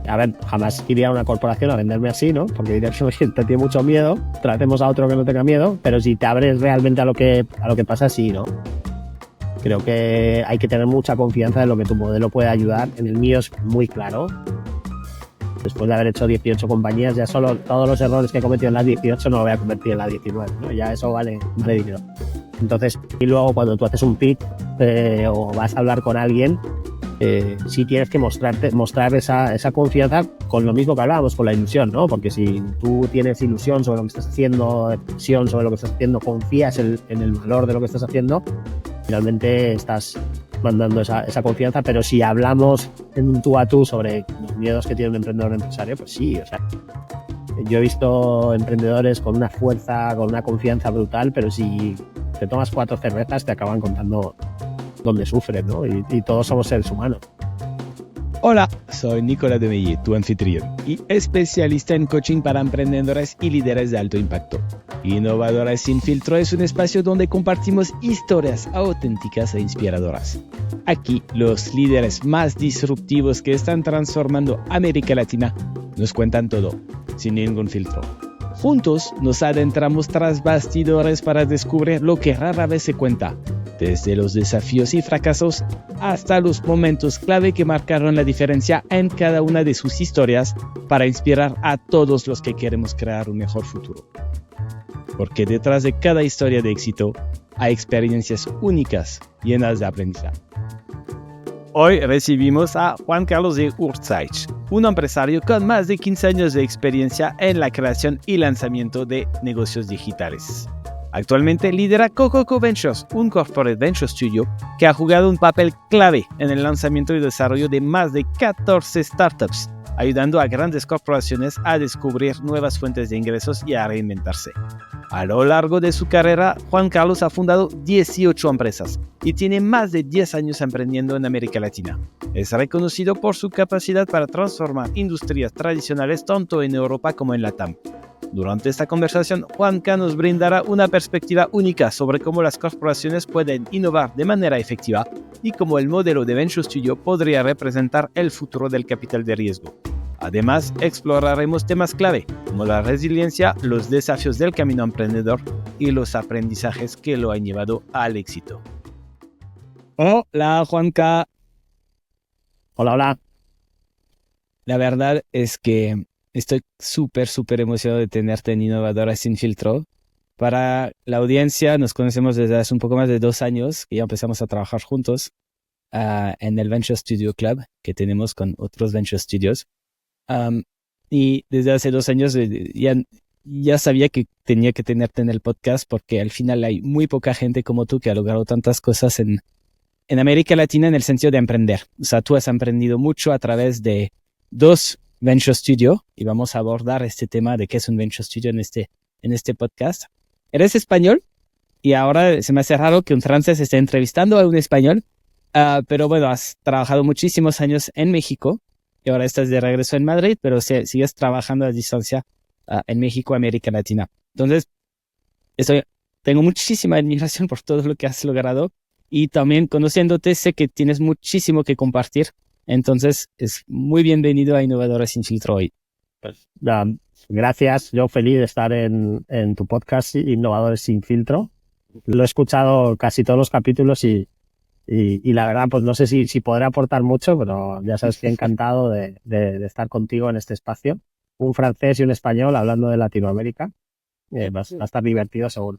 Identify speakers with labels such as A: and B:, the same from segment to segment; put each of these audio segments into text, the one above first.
A: A ver, jamás iría a una corporación a venderme así, ¿no? Porque dirías, oye, te tiene mucho miedo, tratemos a otro que no tenga miedo, pero si te abres realmente a lo que pasa, sí, ¿no? Creo que hay que tener mucha confianza en lo que tu modelo puede ayudar. En el mío es muy claro. Después de haber hecho 18 compañías, ya solo todos los errores que he cometido en las 18 no lo voy a convertir en las 19, ¿no? Ya eso vale dinero. Entonces, y luego cuando tú haces un pitch o vas a hablar con alguien, sí tienes que mostrar esa confianza con lo mismo que hablábamos, con la ilusión, ¿no? Porque si tú tienes ilusión sobre lo que estás haciendo, visión sobre lo que estás haciendo, confías en el valor de lo que estás haciendo, finalmente estás mandando esa confianza. Pero si hablamos en un tú a tú sobre los miedos que tiene un emprendedor o un empresario, pues sí, o sea, yo he visto emprendedores con una fuerza, con una confianza brutal, pero si te tomas 4 cervezas te acaban contando dónde sufren, ¿no? Y todos somos seres humanos.
B: Hola, soy Nicolás de Mellé, tu anfitrión y especialista en coaching para emprendedores y líderes de alto impacto. Innovadores sin filtro es un espacio donde compartimos historias auténticas e inspiradoras. Aquí, los líderes más disruptivos que están transformando América Latina nos cuentan todo, sin ningún filtro. Juntos nos adentramos tras bastidores para descubrir lo que rara vez se cuenta, desde los desafíos y fracasos hasta los momentos clave que marcaron la diferencia en cada una de sus historias para inspirar a todos los que queremos crear un mejor futuro. Porque detrás de cada historia de éxito hay experiencias únicas llenas de aprendizaje. Hoy recibimos a Juan Carlos de Urtzaich, un empresario con más de 15 años de experiencia en la creación y lanzamiento de negocios digitales. Actualmente lidera Cococo Ventures, un corporate venture studio que ha jugado un papel clave en el lanzamiento y desarrollo de más de 14 startups, ayudando a grandes corporaciones a descubrir nuevas fuentes de ingresos y a reinventarse. A lo largo de su carrera, Juan Carlos ha fundado 18 empresas y tiene más de 10 años emprendiendo en América Latina. Es reconocido por su capacidad para transformar industrias tradicionales tanto en Europa como en LATAM. Durante esta conversación, Juanca nos brindará una perspectiva única sobre cómo las corporaciones pueden innovar de manera efectiva y cómo el modelo de Venture Studio podría representar el futuro del capital de riesgo. Además, exploraremos temas clave como la resiliencia, los desafíos del camino emprendedor y los aprendizajes que lo han llevado al éxito. Hola, Juanca.
A: Hola.
B: La verdad es que estoy súper emocionado de tenerte en Innovadoras Sin Filtro. Para la audiencia, nos conocemos desde hace un poco más de 2 años, que ya empezamos a trabajar juntos en el Venture Studio Club que tenemos con otros Venture Studios. Y desde hace 2 años ya sabía que tenía que tenerte en el podcast porque al final hay muy poca gente como tú que ha logrado tantas cosas en América Latina en el sentido de emprender. O sea, tú has emprendido mucho a través de 2 Venture Studio y vamos a abordar este tema de qué es un Venture Studio en este podcast. Eres español y ahora se me hace raro que un francés esté entrevistando a un español, pero bueno, has trabajado muchísimos años en México y ahora estás de regreso en Madrid, pero sigues trabajando a distancia en México, América Latina. Entonces, tengo muchísima admiración por todo lo que has logrado y también conociéndote sé que tienes muchísimo que compartir. Entonces, es muy bienvenido a Innovadores Sin Filtro hoy.
A: Pues, gracias, yo feliz de estar en tu podcast Innovadores Sin Filtro. Lo he escuchado casi todos los capítulos y la verdad, pues no sé si podré aportar mucho, pero ya sabes que encantado de estar contigo en este espacio. Un francés y un español hablando de Latinoamérica. Va a estar divertido seguro.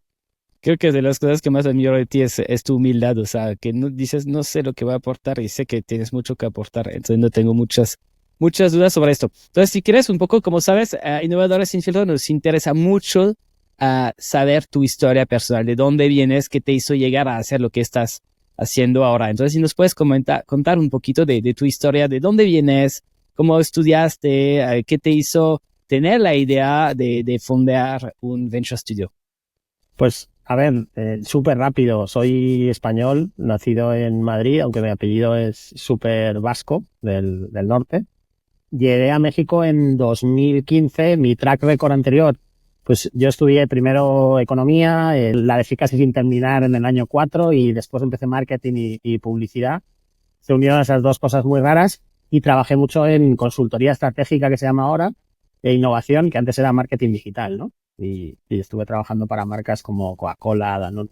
B: Creo que de las cosas que más admiro de ti es tu humildad, o sea, que no dices, no sé lo que voy a aportar y sé que tienes mucho que aportar, entonces no tengo muchas dudas sobre esto. Entonces, si quieres un poco, como sabes, Innovadores Sin Filtro nos interesa mucho saber tu historia personal, de dónde vienes, qué te hizo llegar a hacer lo que estás haciendo ahora. Entonces, si nos puedes contar un poquito de tu historia, de dónde vienes, cómo estudiaste, qué te hizo tener la idea de fundar un Venture Studio.
A: Pues, a ver, súper rápido. Soy español, nacido en Madrid, aunque mi apellido es súper vasco, del norte. Llegué a México en 2015. Mi track record anterior, pues yo estudié primero economía, la dejé casi sin terminar en el año 4 y después empecé marketing y publicidad. Se unieron esas dos cosas muy raras y trabajé mucho en consultoría estratégica, que se llama ahora, e innovación, que antes era marketing digital, ¿no? Y estuve trabajando para marcas como Coca-Cola, Danone,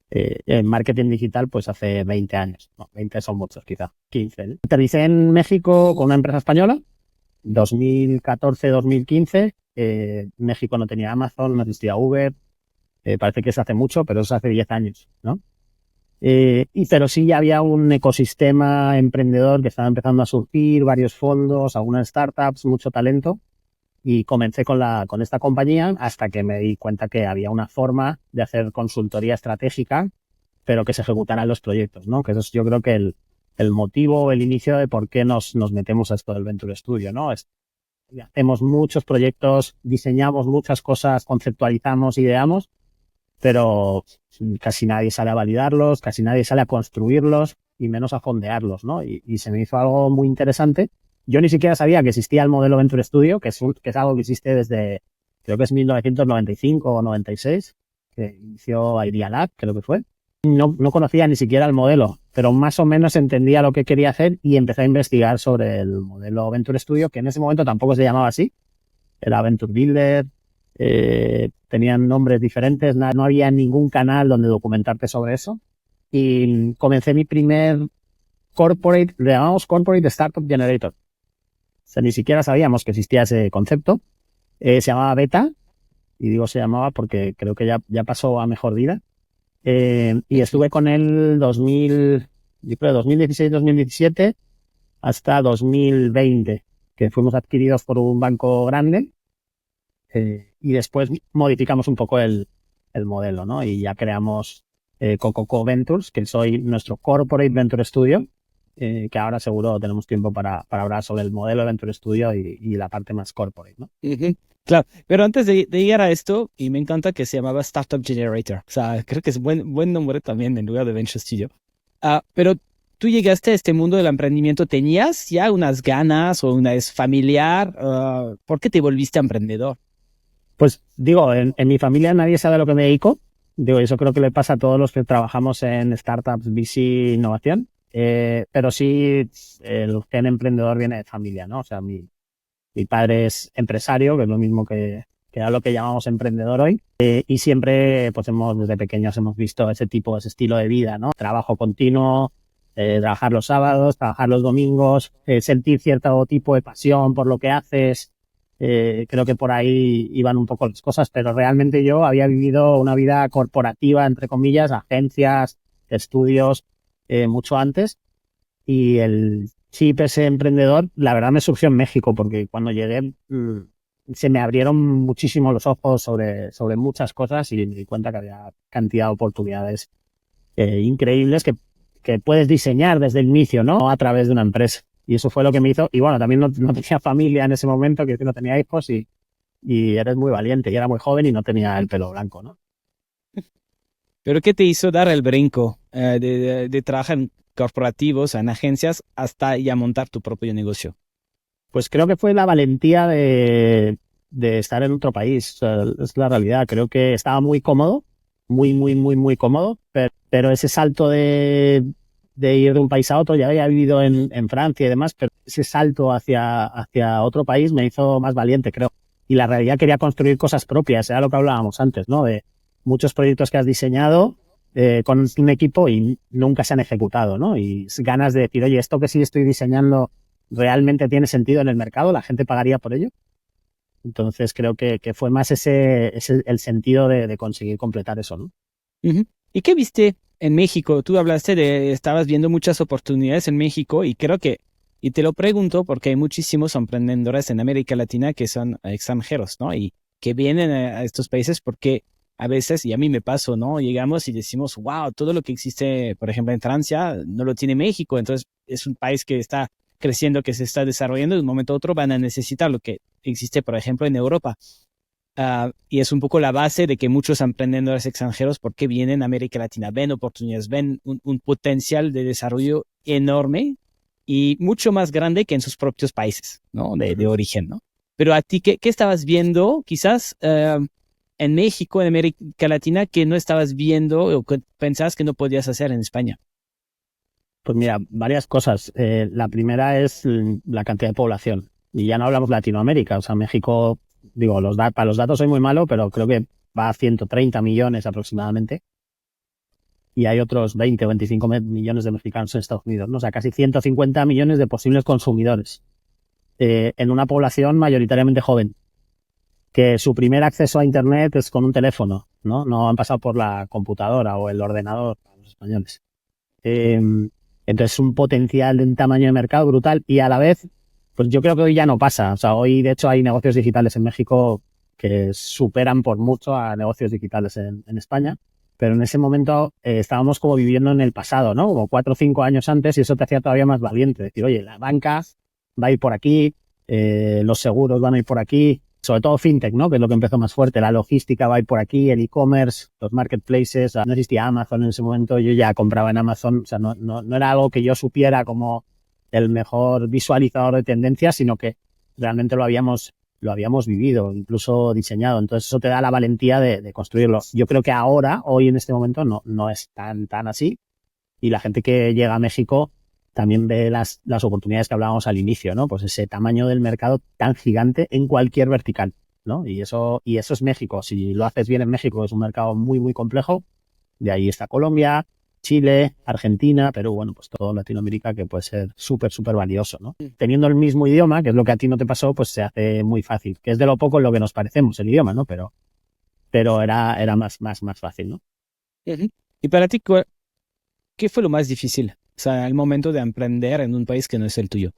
A: en marketing digital pues hace 20 años. No, 20 son muchos quizá, 15. ¿No? Aterricé en México con una empresa española, 2014-2015. México no tenía Amazon, no existía Uber. Parece que es hace mucho, pero es hace 10 años, ¿no? Pero sí ya había un ecosistema emprendedor que estaba empezando a surgir, varios fondos, algunas startups, mucho talento. Y comencé con esta compañía hasta que me di cuenta que había una forma de hacer consultoría estratégica, pero que se ejecutaran los proyectos, ¿no? Que eso es, yo creo que el motivo, el inicio de por qué nos metemos a esto del Venture Studio, ¿no? Hacemos muchos proyectos, diseñamos muchas cosas, conceptualizamos, ideamos, pero casi nadie sale a validarlos, casi nadie sale a construirlos y menos a fondearlos, ¿no? Y se me hizo algo muy interesante. Yo ni siquiera sabía que existía el modelo Venture Studio, que es algo que existe desde, creo que es 1995 o 96, que inició Idea Lab, creo que fue. No conocía ni siquiera el modelo, pero más o menos entendía lo que quería hacer y empecé a investigar sobre el modelo Venture Studio, que en ese momento tampoco se llamaba así. Era Venture Builder, tenían nombres diferentes, no había ningún canal donde documentarte sobre eso. Y comencé mi primer corporate, le llamamos Corporate Startup Generator. O sea, ni siquiera sabíamos que existía ese concepto. Se llamaba Beta, y digo se llamaba porque creo que ya pasó a mejor vida. Y estuve con él yo creo 2016-2017 hasta 2020, que fuimos adquiridos por un banco grande. Y después modificamos un poco el modelo, ¿no? Y ya creamos Cococo Ventures, que soy nuestro Corporate Venture Studio, que ahora seguro tenemos tiempo para hablar sobre el modelo de Venture Studio y la parte más corporate, ¿no?
B: Uh-huh. Claro, pero antes de llegar a esto, y me encanta que se llamaba Startup Generator, o sea, creo que es buen nombre también en lugar de Venture Studio. Pero tú llegaste a este mundo del emprendimiento, ¿tenías ya unas ganas o una es familiar? ¿Por qué te volviste emprendedor?
A: Pues digo, en mi familia nadie sabe a lo que me dedico. Digo, eso creo que le pasa a todos los que trabajamos en startups, VC, innovación. Pero sí, el gen emprendedor viene de familia, ¿no? O sea, mi padre es empresario, que es lo mismo que era lo que llamamos emprendedor hoy. Y siempre, pues desde pequeños hemos visto ese estilo de vida, ¿no? Trabajo continuo, trabajar los sábados, trabajar los domingos, sentir cierto tipo de pasión por lo que haces. Creo que por ahí iban un poco las cosas, pero realmente yo había vivido una vida corporativa, entre comillas, agencias, estudios, mucho antes. Y el chip ese emprendedor, la verdad me surgió en México, porque cuando llegué se me abrieron muchísimo los ojos sobre muchas cosas y me di cuenta que había cantidad de oportunidades increíbles que puedes diseñar desde el inicio, ¿no? A través de una empresa. Y eso fue lo que me hizo. Y bueno, también no tenía familia en ese momento, que no tenía hijos y eres muy valiente. Y era muy joven y no tenía el pelo blanco, ¿no?
B: ¿Pero qué te hizo dar el brinco de trabajar en corporativos, en agencias, hasta ya montar tu propio negocio?
A: Pues creo que fue la valentía de estar en otro país. O sea, es la realidad. Creo que estaba muy cómodo, muy cómodo, pero ese salto de ir de un país a otro, ya había vivido en Francia y demás, pero ese salto hacia otro país me hizo más valiente, creo. Y la realidad quería construir cosas propias, era lo que hablábamos antes, ¿no? De muchos proyectos que has diseñado con un equipo y nunca se han ejecutado, ¿no? Y ganas de decir, oye, esto que sí estoy diseñando realmente tiene sentido en el mercado, la gente pagaría por ello. Entonces creo que fue más ese el sentido de conseguir completar eso, ¿no?
B: Uh-huh. ¿Y qué viste en México? Tú hablaste estabas viendo muchas oportunidades en México y creo que, y te lo pregunto porque hay muchísimos emprendedores en América Latina que son extranjeros, ¿no? Y que vienen a estos países porque a veces, y a mí me pasó, ¿no? Llegamos y decimos, wow, todo lo que existe, por ejemplo, en Francia, no lo tiene México. Entonces, es un país que está creciendo, que se está desarrollando, de un momento a otro van a necesitar lo que existe, por ejemplo, en Europa. Y es un poco la base de que muchos emprendedores extranjeros, porque vienen a América Latina, ven oportunidades, ven un potencial de desarrollo enorme y mucho más grande que en sus propios países, ¿no? De origen, ¿no? Pero a ti, ¿qué estabas viendo quizás en México, en América Latina, que no estabas viendo o que pensabas que no podías hacer en España?
A: Pues mira, varias cosas. La primera es la cantidad de población. Y ya no hablamos de Latinoamérica. O sea, México, digo, para los datos soy muy malo, pero creo que va a 130 millones aproximadamente. Y hay otros 20 o 25 millones de mexicanos en Estados Unidos, ¿no? O sea, casi 150 millones de posibles consumidores. En una población mayoritariamente joven, que su primer acceso a Internet es con un teléfono, ¿no? No han pasado por la computadora o el ordenador, para los españoles. Eh, entonces, un potencial de un tamaño de mercado brutal y a la vez, pues yo creo que hoy ya no pasa. O sea, hoy de hecho hay negocios digitales en México que superan por mucho a negocios digitales en España, pero en ese momento estábamos como viviendo en el pasado, ¿no? Como 4 o 5 años antes y eso te hacía todavía más valiente. Decir, oye, la banca va a ir por aquí, los seguros van a ir por aquí, sobre todo fintech, ¿no? Que es lo que empezó más fuerte, la logística va a ir por aquí, el e-commerce, los marketplaces, no existía Amazon en ese momento, yo ya compraba en Amazon, o sea, no era algo que yo supiera como el mejor visualizador de tendencias, sino que realmente lo habíamos vivido, incluso diseñado, entonces eso te da la valentía de construirlo. Yo creo que ahora, hoy en este momento, no es tan así, y la gente que llega a México también ve las oportunidades que hablábamos al inicio, ¿no? Pues ese tamaño del mercado tan gigante en cualquier vertical, ¿no? Y eso es México. Si lo haces bien en México, es un mercado muy, muy complejo. De ahí está Colombia, Chile, Argentina, Perú, bueno, pues todo Latinoamérica que puede ser súper, súper valioso, ¿no? Teniendo el mismo idioma, que es lo que a ti no te pasó, pues se hace muy fácil, que es de lo poco en lo que nos parecemos el idioma, ¿no? Pero era más fácil, ¿no?
B: Ujú. Y para ti, ¿qué fue lo más difícil? O sea, el momento de emprender en un país que no es el tuyo.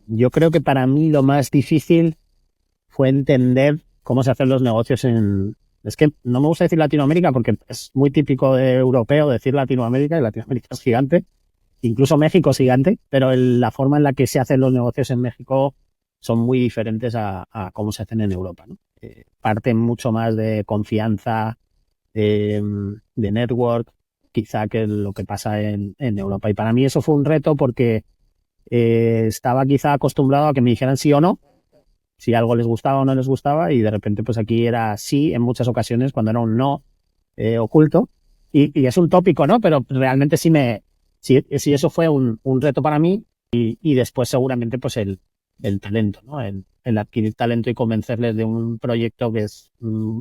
A: Yo creo que para mí lo más difícil fue entender cómo se hacen los negocios en... Es que no me gusta decir Latinoamérica porque es muy típico de europeo decir Latinoamérica y Latinoamérica es gigante. Incluso México es gigante, pero la forma en la que se hacen los negocios en México son muy diferentes a cómo se hacen en Europa, ¿no? Parten mucho más de confianza, de network, quizá que lo que pasa en Europa. Y para mí eso fue un reto porque estaba quizá acostumbrado a que me dijeran sí o no, si algo les gustaba o no les gustaba, y de repente pues aquí era sí en muchas ocasiones cuando era un no oculto. Y es un tópico, ¿no? Pero realmente sí eso fue un reto para mí y después seguramente pues el talento, ¿no? El adquirir talento y convencerles de un proyecto que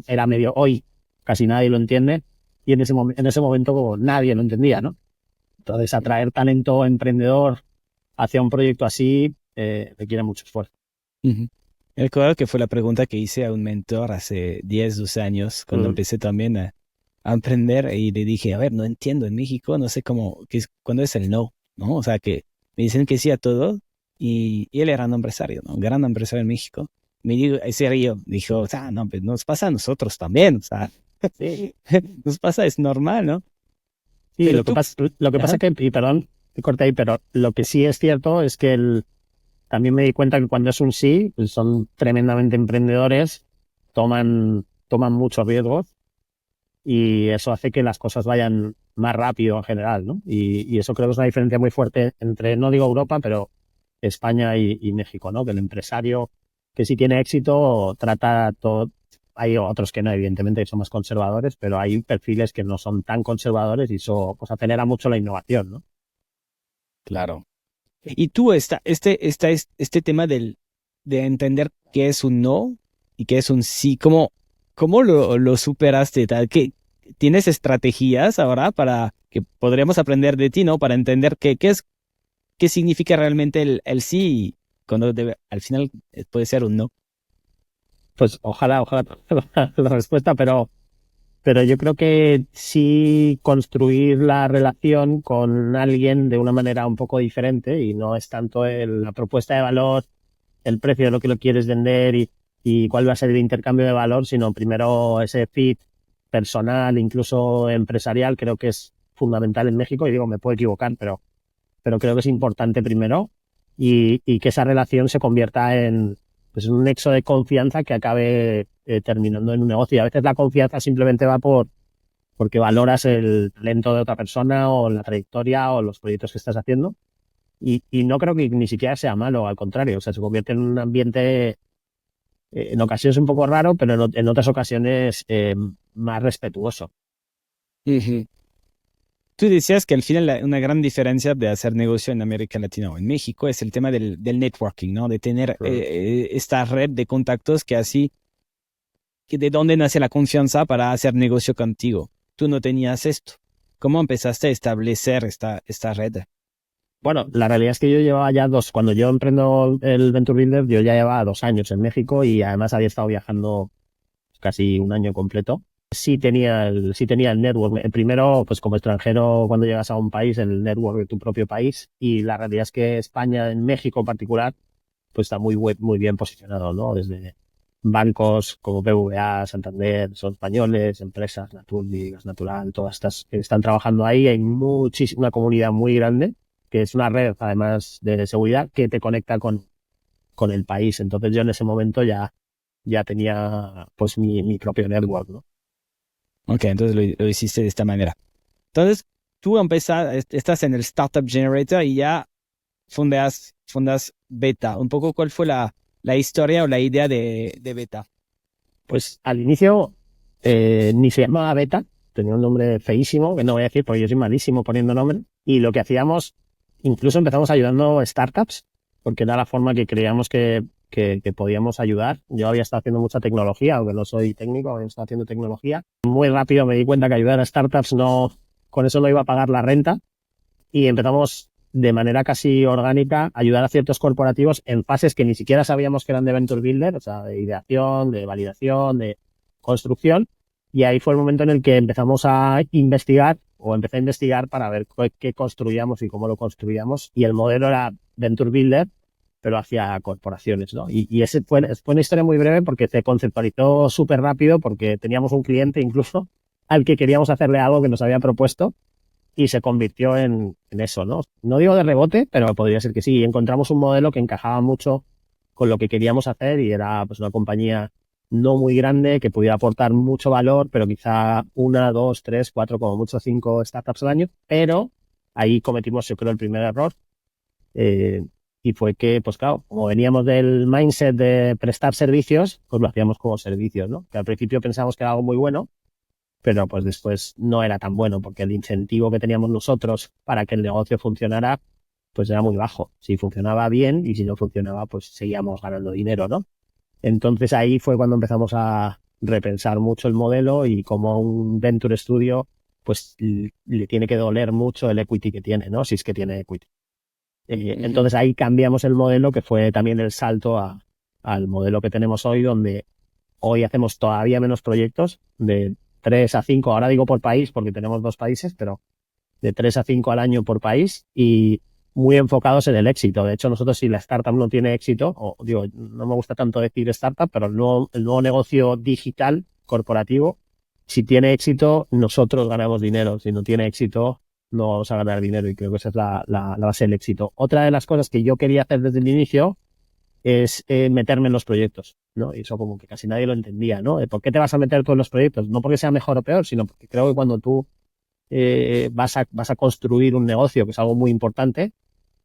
A: era medio hoy, casi nadie lo entiende y en ese momento nadie lo entendía, ¿no? Entonces atraer talento emprendedor hacia un proyecto así requiere mucho esfuerzo.
B: Ujú. Recuerdo que fue la pregunta que hice a un mentor hace 10, 12 años, cuando empecé también a emprender y le dije, a ver, no entiendo, en México no sé cómo, cuándo es el no, ¿no? O sea, que me dicen que sí a todo y él era un empresario, ¿no? Un gran empresario en México. Me dijo, ese río, dijo, o sea, no, pues nos pasa a nosotros también, o sea,
A: Sí,
B: nos pasa, es normal, ¿no?
A: sí,
B: Pero tú,
A: lo que
B: ajá,
A: pasa que, y perdón, te corté ahí, pero lo que sí es cierto es que también me di cuenta que cuando es un sí, pues son tremendamente emprendedores, toman muchos riesgos y eso hace que las cosas vayan más rápido en general, ¿no? Y eso creo que es una diferencia muy fuerte entre, no digo Europa, pero España y México, ¿no? Que el empresario que sí tiene éxito trata todo. Hay otros que no, evidentemente, que son más conservadores, pero hay perfiles que no son tan conservadores y eso pues acelera mucho la innovación, ¿no?
B: claro. Y tú, este tema de entender qué es un no y qué es un sí, ¿cómo lo superaste? ¿Tienes estrategias ahora para que podríamos aprender de ti, ¿no? Para entender qué significa realmente el sí y cuando al final puede ser un no.
A: Pues ojalá la respuesta, pero yo creo que sí construir la relación con alguien de una manera un poco diferente y no es tanto la propuesta de valor, el precio de lo que lo quieres vender y cuál va a ser el intercambio de valor, sino primero ese fit personal, incluso empresarial, creo que es fundamental en México y digo, me puedo equivocar, pero creo que es importante primero y que esa relación se convierta en pues, un nexo de confianza que acabe terminando en un negocio. Y a veces la confianza simplemente va porque valoras el talento de otra persona o la trayectoria o los proyectos que estás haciendo. Y no creo que ni siquiera sea malo, al contrario, o sea, se convierte en un ambiente en ocasiones un poco raro, pero en otras ocasiones más respetuoso.
B: Ujú. Tú decías que al final una gran diferencia de hacer negocio en América Latina o en México es el tema del networking, ¿no? De tener esta red de contactos que así, que de dónde nace la confianza para hacer negocio contigo. Tú no tenías esto. ¿Cómo empezaste a establecer esta red?
A: Bueno, la realidad es que yo llevaba ya cuando yo emprendo el Venture Builder, yo ya llevaba 2 años en México y además había estado viajando casi un año completo. Sí tenía el network. Primero, pues como extranjero, cuando llegas a un país, el network de tu propio país. Y la realidad es que España, en México en particular, pues está muy bien posicionado, ¿no? Desde bancos como BBVA, Santander, son españoles, empresas, Naturgy, Gas Natural, todas estas que están trabajando ahí. Hay una comunidad muy grande, que es una red, además de seguridad, que te conecta con el país. Entonces yo en ese momento ya tenía pues mi propio network, ¿no?
B: Ok, entonces lo hiciste de esta manera. Entonces, tú estás en el Startup Generator y ya fundas Beta. Un poco, ¿cuál fue la historia o la idea de Beta?
A: Pues al inicio ni se llamaba Beta, tenía un nombre feísimo, que no voy a decir porque yo soy malísimo poniendo nombre. Y lo que hacíamos, incluso empezamos ayudando startups, porque era la forma que creíamos que podíamos ayudar. Yo había estado haciendo mucha tecnología, aunque no soy técnico, había estado haciendo tecnología. Muy rápido me di cuenta que ayudar a startups con eso no iba a pagar la renta. Y empezamos de manera casi orgánica a ayudar a ciertos corporativos en fases que ni siquiera sabíamos que eran de Venture Builder, o sea, de ideación, de validación, de construcción. Y ahí fue el momento en el que empezamos a investigar, o empecé a investigar para ver qué construíamos y cómo lo construíamos. Y el modelo era Venture Builder, pero hacia corporaciones, ¿no? Y ese fue una historia muy breve porque se conceptualizó súper rápido porque teníamos un cliente incluso al que queríamos hacerle algo que nos había propuesto y se convirtió en eso, ¿no? No digo de rebote, pero podría ser que sí. Encontramos un modelo que encajaba mucho con lo que queríamos hacer y era pues una compañía no muy grande que pudiera aportar mucho valor, pero quizá 1, 2, 3, 4, como mucho 5 startups al año. Pero ahí cometimos, yo creo, el primer error. eh, y fue que, pues claro, como veníamos del mindset de prestar servicios, pues lo hacíamos como servicios, ¿no? Que al principio pensábamos que era algo muy bueno, pero pues después no era tan bueno porque el incentivo que teníamos nosotros para que el negocio funcionara pues era muy bajo. Si funcionaba bien y si no funcionaba pues seguíamos ganando dinero, ¿no? Entonces ahí fue cuando empezamos a repensar mucho el modelo y como un Venture Studio pues le tiene que doler mucho el equity que tiene, ¿no? Si es que tiene equity. Entonces ahí cambiamos el modelo que fue también el salto al modelo que tenemos hoy donde hoy hacemos todavía menos proyectos, de 3 a 5, ahora digo por país porque tenemos 2 países, pero de 3 a 5 al año por país y muy enfocados en el éxito. De hecho, nosotros si la startup no tiene éxito, o digo, no me gusta tanto decir startup, pero el nuevo negocio digital corporativo, si tiene éxito, nosotros ganamos dinero. Si no tiene éxito, no vamos a ganar dinero y creo que esa es la base del éxito. Otra de las cosas que yo quería hacer desde el inicio es meterme en los proyectos, ¿no? Y eso como que casi nadie lo entendía, ¿no? ¿Por qué te vas a meter tú en los proyectos? No porque sea mejor o peor, sino porque creo que cuando tú vas a construir un negocio, que es algo muy importante,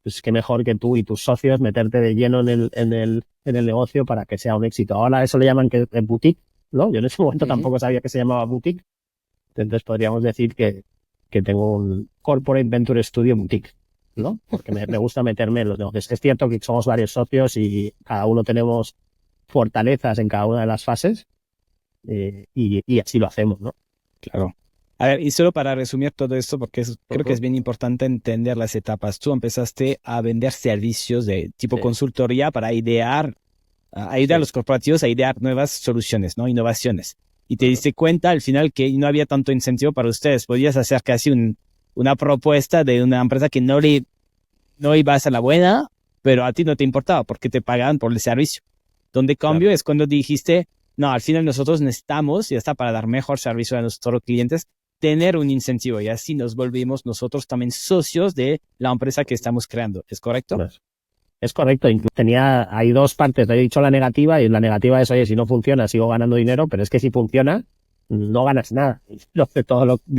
A: pues qué mejor que tú y tus socios meterte de lleno en el negocio para que sea un éxito. Ahora eso le llaman que boutique, ¿no? Yo en ese momento tampoco sabía que se llamaba boutique, entonces podríamos decir que tengo un Corporate Venture Studio Boutique, ¿no? Porque me gusta meterme en los negocios. Es cierto que somos varios socios y cada uno tenemos fortalezas en cada una de las fases y así lo hacemos, ¿no?
B: Claro. A ver, y solo para resumir todo esto, porque creo que es bien importante entender las etapas. Tú empezaste a vender servicios de tipo
A: Sí.
B: consultoría para ayudar a los corporativos a idear nuevas soluciones, ¿no? Innovaciones. Y te diste cuenta al final que no había tanto incentivo para ustedes. Podías hacer casi una propuesta de una empresa que no iba a ser la buena, pero a ti no te importaba porque te pagaban por el servicio. Donde cambio es cuando dijiste, no, al final nosotros necesitamos, y está para dar mejor servicio a nuestros clientes, tener un incentivo y así nos volvimos nosotros también socios de la empresa que estamos creando. ¿Es correcto?
A: Pues, es correcto. Hay 2 partes. He dicho la negativa y la negativa es, oye, si no funciona sigo ganando dinero, pero es que si funciona no ganas nada de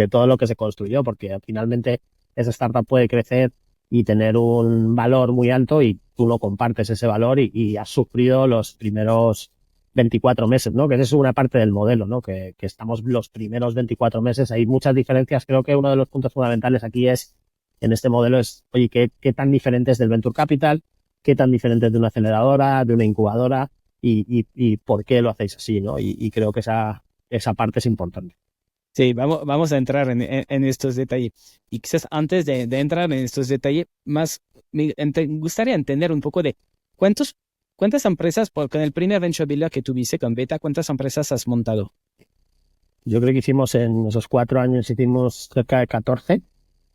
A: todo lo que se construyó, porque finalmente esa startup puede crecer y tener un valor muy alto y tú no compartes ese valor y has sufrido los primeros 24 meses, ¿no? Que esa es una parte del modelo, ¿no? Que estamos los primeros 24 meses. Hay muchas diferencias. Creo que uno de los puntos fundamentales aquí en este modelo es, oye, ¿qué tan diferente es del Venture Capital? ¿Qué tan diferente es de una aceleradora, de una incubadora? Y por qué lo hacéis así, ¿no? Y creo que esa parte es importante.
B: Sí, vamos a entrar en estos detalles. Y quizás antes de entrar en estos detalles, más me gustaría entender un poco de cuántas empresas, con el primer Venture Builder que tuviste con Beta, ¿cuántas empresas has montado?
A: Yo creo que hicimos en esos 4 años, hicimos cerca de 14.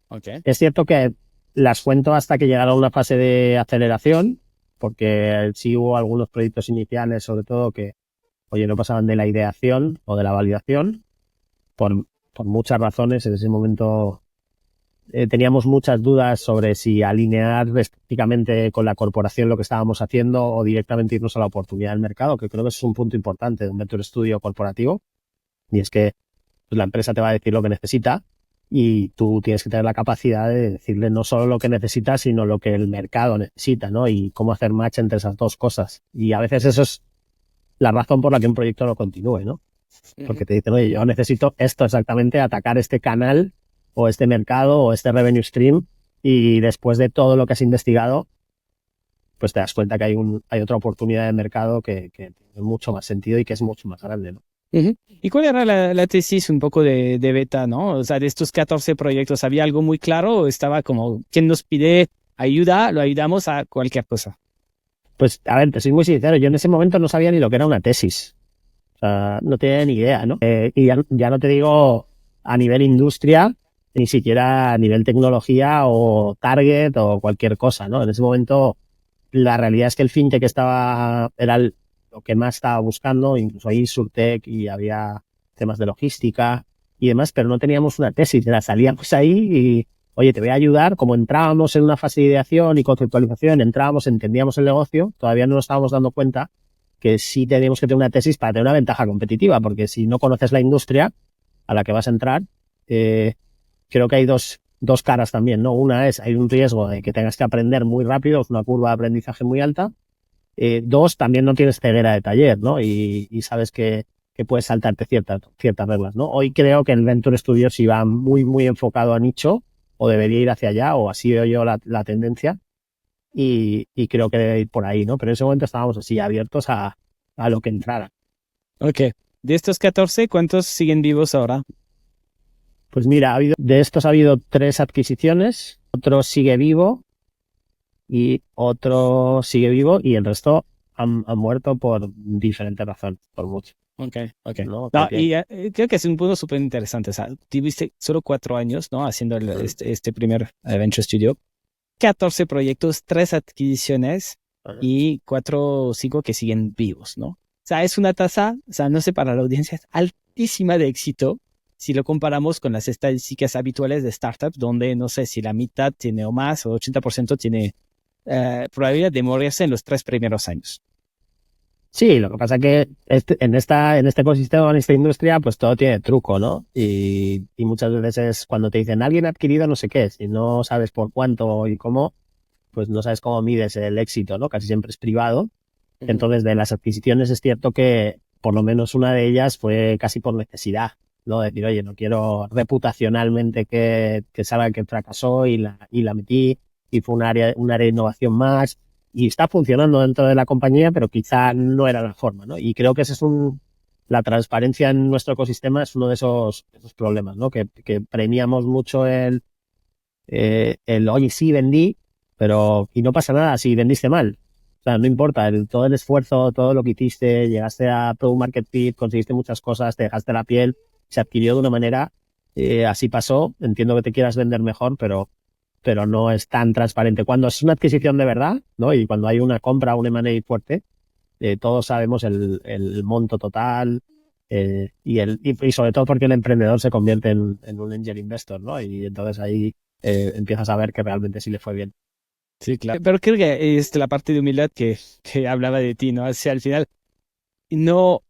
B: Okay.
A: Es cierto que las cuento hasta que llegaron a una fase de aceleración, porque sí hubo algunos proyectos iniciales, sobre todo, que, oye, no pasaban de la ideación o de la validación, por muchas razones. En ese momento teníamos muchas dudas sobre si alinear específicamente con la corporación lo que estábamos haciendo o directamente irnos a la oportunidad del mercado, que creo que es un punto importante de un Venture Studio corporativo, y es que pues, la empresa te va a decir lo que necesita y tú tienes que tener la capacidad de decirle no solo lo que necesita, sino lo que el mercado necesita, ¿no? Y cómo hacer match entre esas dos cosas. Y a veces eso es la razón por la que un proyecto no continúe, ¿no? Porque te dicen, oye, yo necesito esto exactamente, atacar este canal o este mercado o este revenue stream, y después de todo lo que has investigado, pues te das cuenta que hay otra oportunidad de mercado que tiene mucho más sentido y que es mucho más grande, ¿no?
B: ¿Y cuál era la tesis un poco de Beta, no? O sea, de estos 14 proyectos, ¿había algo muy claro o estaba como, quien nos pide ayuda, lo ayudamos a cualquier cosa?
A: Pues, a ver, te soy muy sincero, yo en ese momento no sabía ni lo que era una tesis. O sea, no tenía ni idea, ¿no? Y ya no te digo a nivel industria, ni siquiera a nivel tecnología o target o cualquier cosa, ¿no? En ese momento, la realidad es que el fintech era lo que más estaba buscando, incluso ahí Surtech, y había temas de logística y demás, pero no teníamos una tesis, salíamos ahí y, oye, te voy a ayudar. Como entrábamos en una fase de ideación y conceptualización, entendíamos el negocio, todavía no nos estábamos dando cuenta que sí teníamos que tener una tesis para tener una ventaja competitiva, porque si no conoces la industria a la que vas a entrar, creo que hay dos caras también, ¿no? Una es, hay un riesgo de que tengas que aprender muy rápido, es una curva de aprendizaje muy alta. Dos, también no tienes ceguera de taller, ¿no? Y sabes que puedes saltarte ciertas reglas, ¿no? Hoy creo que el Venture Studio sí va muy, muy enfocado a nicho, o debería ir hacia allá, o así veo yo la tendencia, y creo que debe ir por ahí, ¿no? Pero en ese momento estábamos así abiertos a lo que entrara.
B: Ok. De estos 14, ¿cuántos siguen vivos ahora?
A: Pues mira, de estos ha habido 3 adquisiciones, otro sigue vivo y otro sigue vivo, y el resto han muerto por diferentes razones, por mucho.
B: Ok.
A: ¿No?
B: No, y creo que es un punto súper interesante. O sea, tuviste solo 4 años, ¿no? Haciendo este primer Venture Studio. 14 proyectos, 3 adquisiciones y 4 o 5 que siguen vivos, ¿no? O sea, es una tasa, o sea, no sé, para la audiencia, es altísima de éxito si lo comparamos con las estadísticas habituales de startups, donde no sé si la mitad tiene o más, o 80% tiene probabilidad de morirse en los 3 primeros años.
A: Sí, lo que pasa es que en este ecosistema, en esta industria, pues todo tiene truco, ¿no? Y muchas veces es cuando te dicen alguien ha adquirido no sé qué, si no sabes por cuánto y cómo, pues no sabes cómo mides el éxito, ¿no? Casi siempre es privado. Entonces, de las adquisiciones es cierto que por lo menos una de ellas fue casi por necesidad, ¿no? Decir, oye, no quiero reputacionalmente que salga que fracasó y la metí, y fue un área de innovación más, y está funcionando dentro de la compañía, pero quizá no era la forma, ¿no? Y creo que ese es la transparencia en nuestro ecosistema es uno de esos problemas, ¿no? Que premiamos mucho oye, sí, vendí, y no pasa nada si vendiste mal. O sea, no importa, todo el esfuerzo, todo lo que hiciste, llegaste a Product Market Fit, conseguiste muchas cosas, te dejaste la piel, se adquirió de una manera, así pasó. Entiendo que te quieras vender mejor, pero no es tan transparente. Cuando es una adquisición de verdad, ¿no? Y cuando hay una compra, un M&A fuerte, todos sabemos el monto total, y sobre todo porque el emprendedor se convierte en un angel investor, ¿no? Y entonces ahí empiezas a ver que realmente sí le fue bien.
B: Sí, claro. Pero creo que es la parte de humildad que hablaba de ti, ¿no? O sea, al final, no,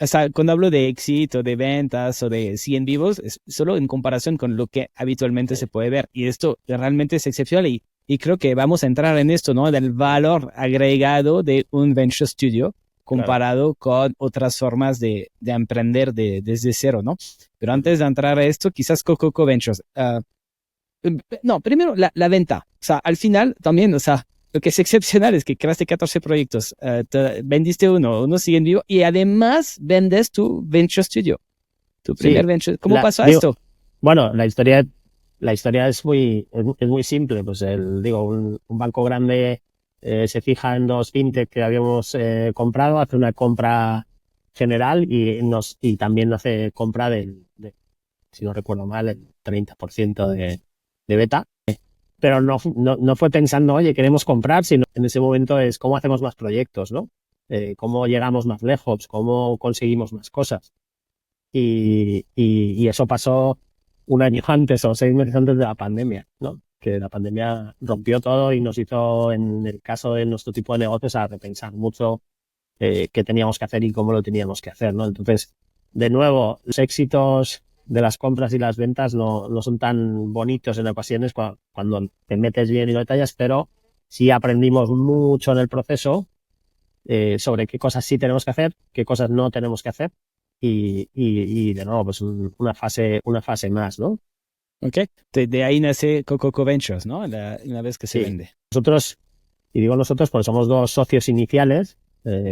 B: o sea, cuando hablo de éxito, de ventas o de 100 vivos, es solo en comparación con lo que habitualmente se puede ver. Y esto realmente es excepcional y creo que vamos a entrar en esto, ¿no? Del valor agregado de un Venture Studio comparado con otras formas de emprender desde cero, ¿no? Pero antes de entrar a esto, quizás Coco Ventures. No, primero la venta. O sea, al final también, o sea, lo que es excepcional es que creaste 14 proyectos, vendiste uno sigue en vivo y además vendes tu Venture Studio, tu primer Venture. ¿Cómo pasó esto?
A: Bueno, la historia es muy simple. Pues un banco grande se fija en dos fintech que habíamos comprado, hace una compra general y también hace compra si no recuerdo mal, el 30% de beta. Pero no fue pensando, oye, queremos comprar, sino en ese momento es cómo hacemos más proyectos, ¿no? Cómo llegamos más lejos, cómo conseguimos más cosas. Y eso pasó un año antes o 6 meses antes de la pandemia, ¿no? Que la pandemia rompió todo y nos hizo, en el caso de nuestro tipo de negocios, a repensar mucho qué teníamos que hacer y cómo lo teníamos que hacer, ¿no? Entonces, de nuevo, los éxitos de las compras y las ventas no son tan bonitos en ocasiones cuando te metes bien y lo detallas, pero sí aprendimos mucho en el proceso sobre qué cosas sí tenemos que hacer, qué cosas no tenemos que hacer y de nuevo, pues una fase más, ¿no?
B: Ok, de ahí nace Coco Ventures, ¿no? Una vez que se vende.
A: Nosotros, y digo nosotros porque somos dos socios iniciales,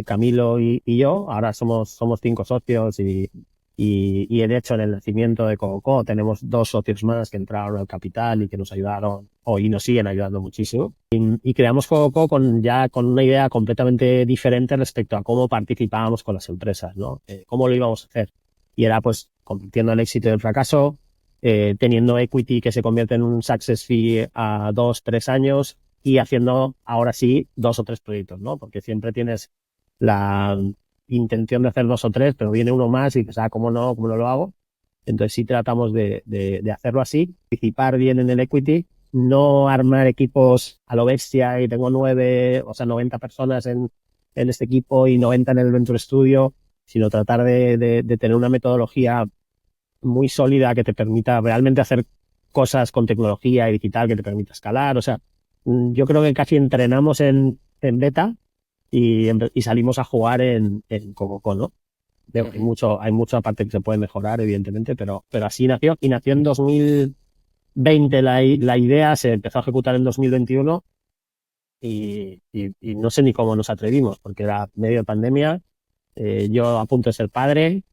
A: Camilo y yo. Ahora somos 5 socios y de hecho en el nacimiento de Coco tenemos 2 socios más que entraron al capital y que nos ayudaron y nos siguen ayudando muchísimo. Y creamos Coco con una idea completamente diferente respecto a cómo participábamos con las empresas, ¿no? Cómo lo íbamos a hacer. Y era pues convirtiendo el éxito y el fracaso, teniendo equity que se convierte en un success fee a 2-3 años y haciendo ahora sí 2 o 3 proyectos, ¿no? Porque siempre tienes la intención de hacer 2 o 3, pero viene uno más y dices, ¿cómo no lo hago? Entonces sí tratamos de hacerlo así, participar bien en el equity, no armar equipos a lo bestia y tengo 90 personas en este equipo y 90 en el Venture Studio, sino tratar de tener una metodología muy sólida que te permita realmente hacer cosas con tecnología y digital que te permita escalar. O sea, yo creo que casi entrenamos en beta y salimos a jugar en Coco, ¿no? Hay mucho aparte que se puede mejorar, evidentemente, pero así nació. Y nació en 2020 la idea, se empezó a ejecutar en 2021 y no sé ni cómo nos atrevimos, porque era medio de pandemia, yo a punto de ser padre,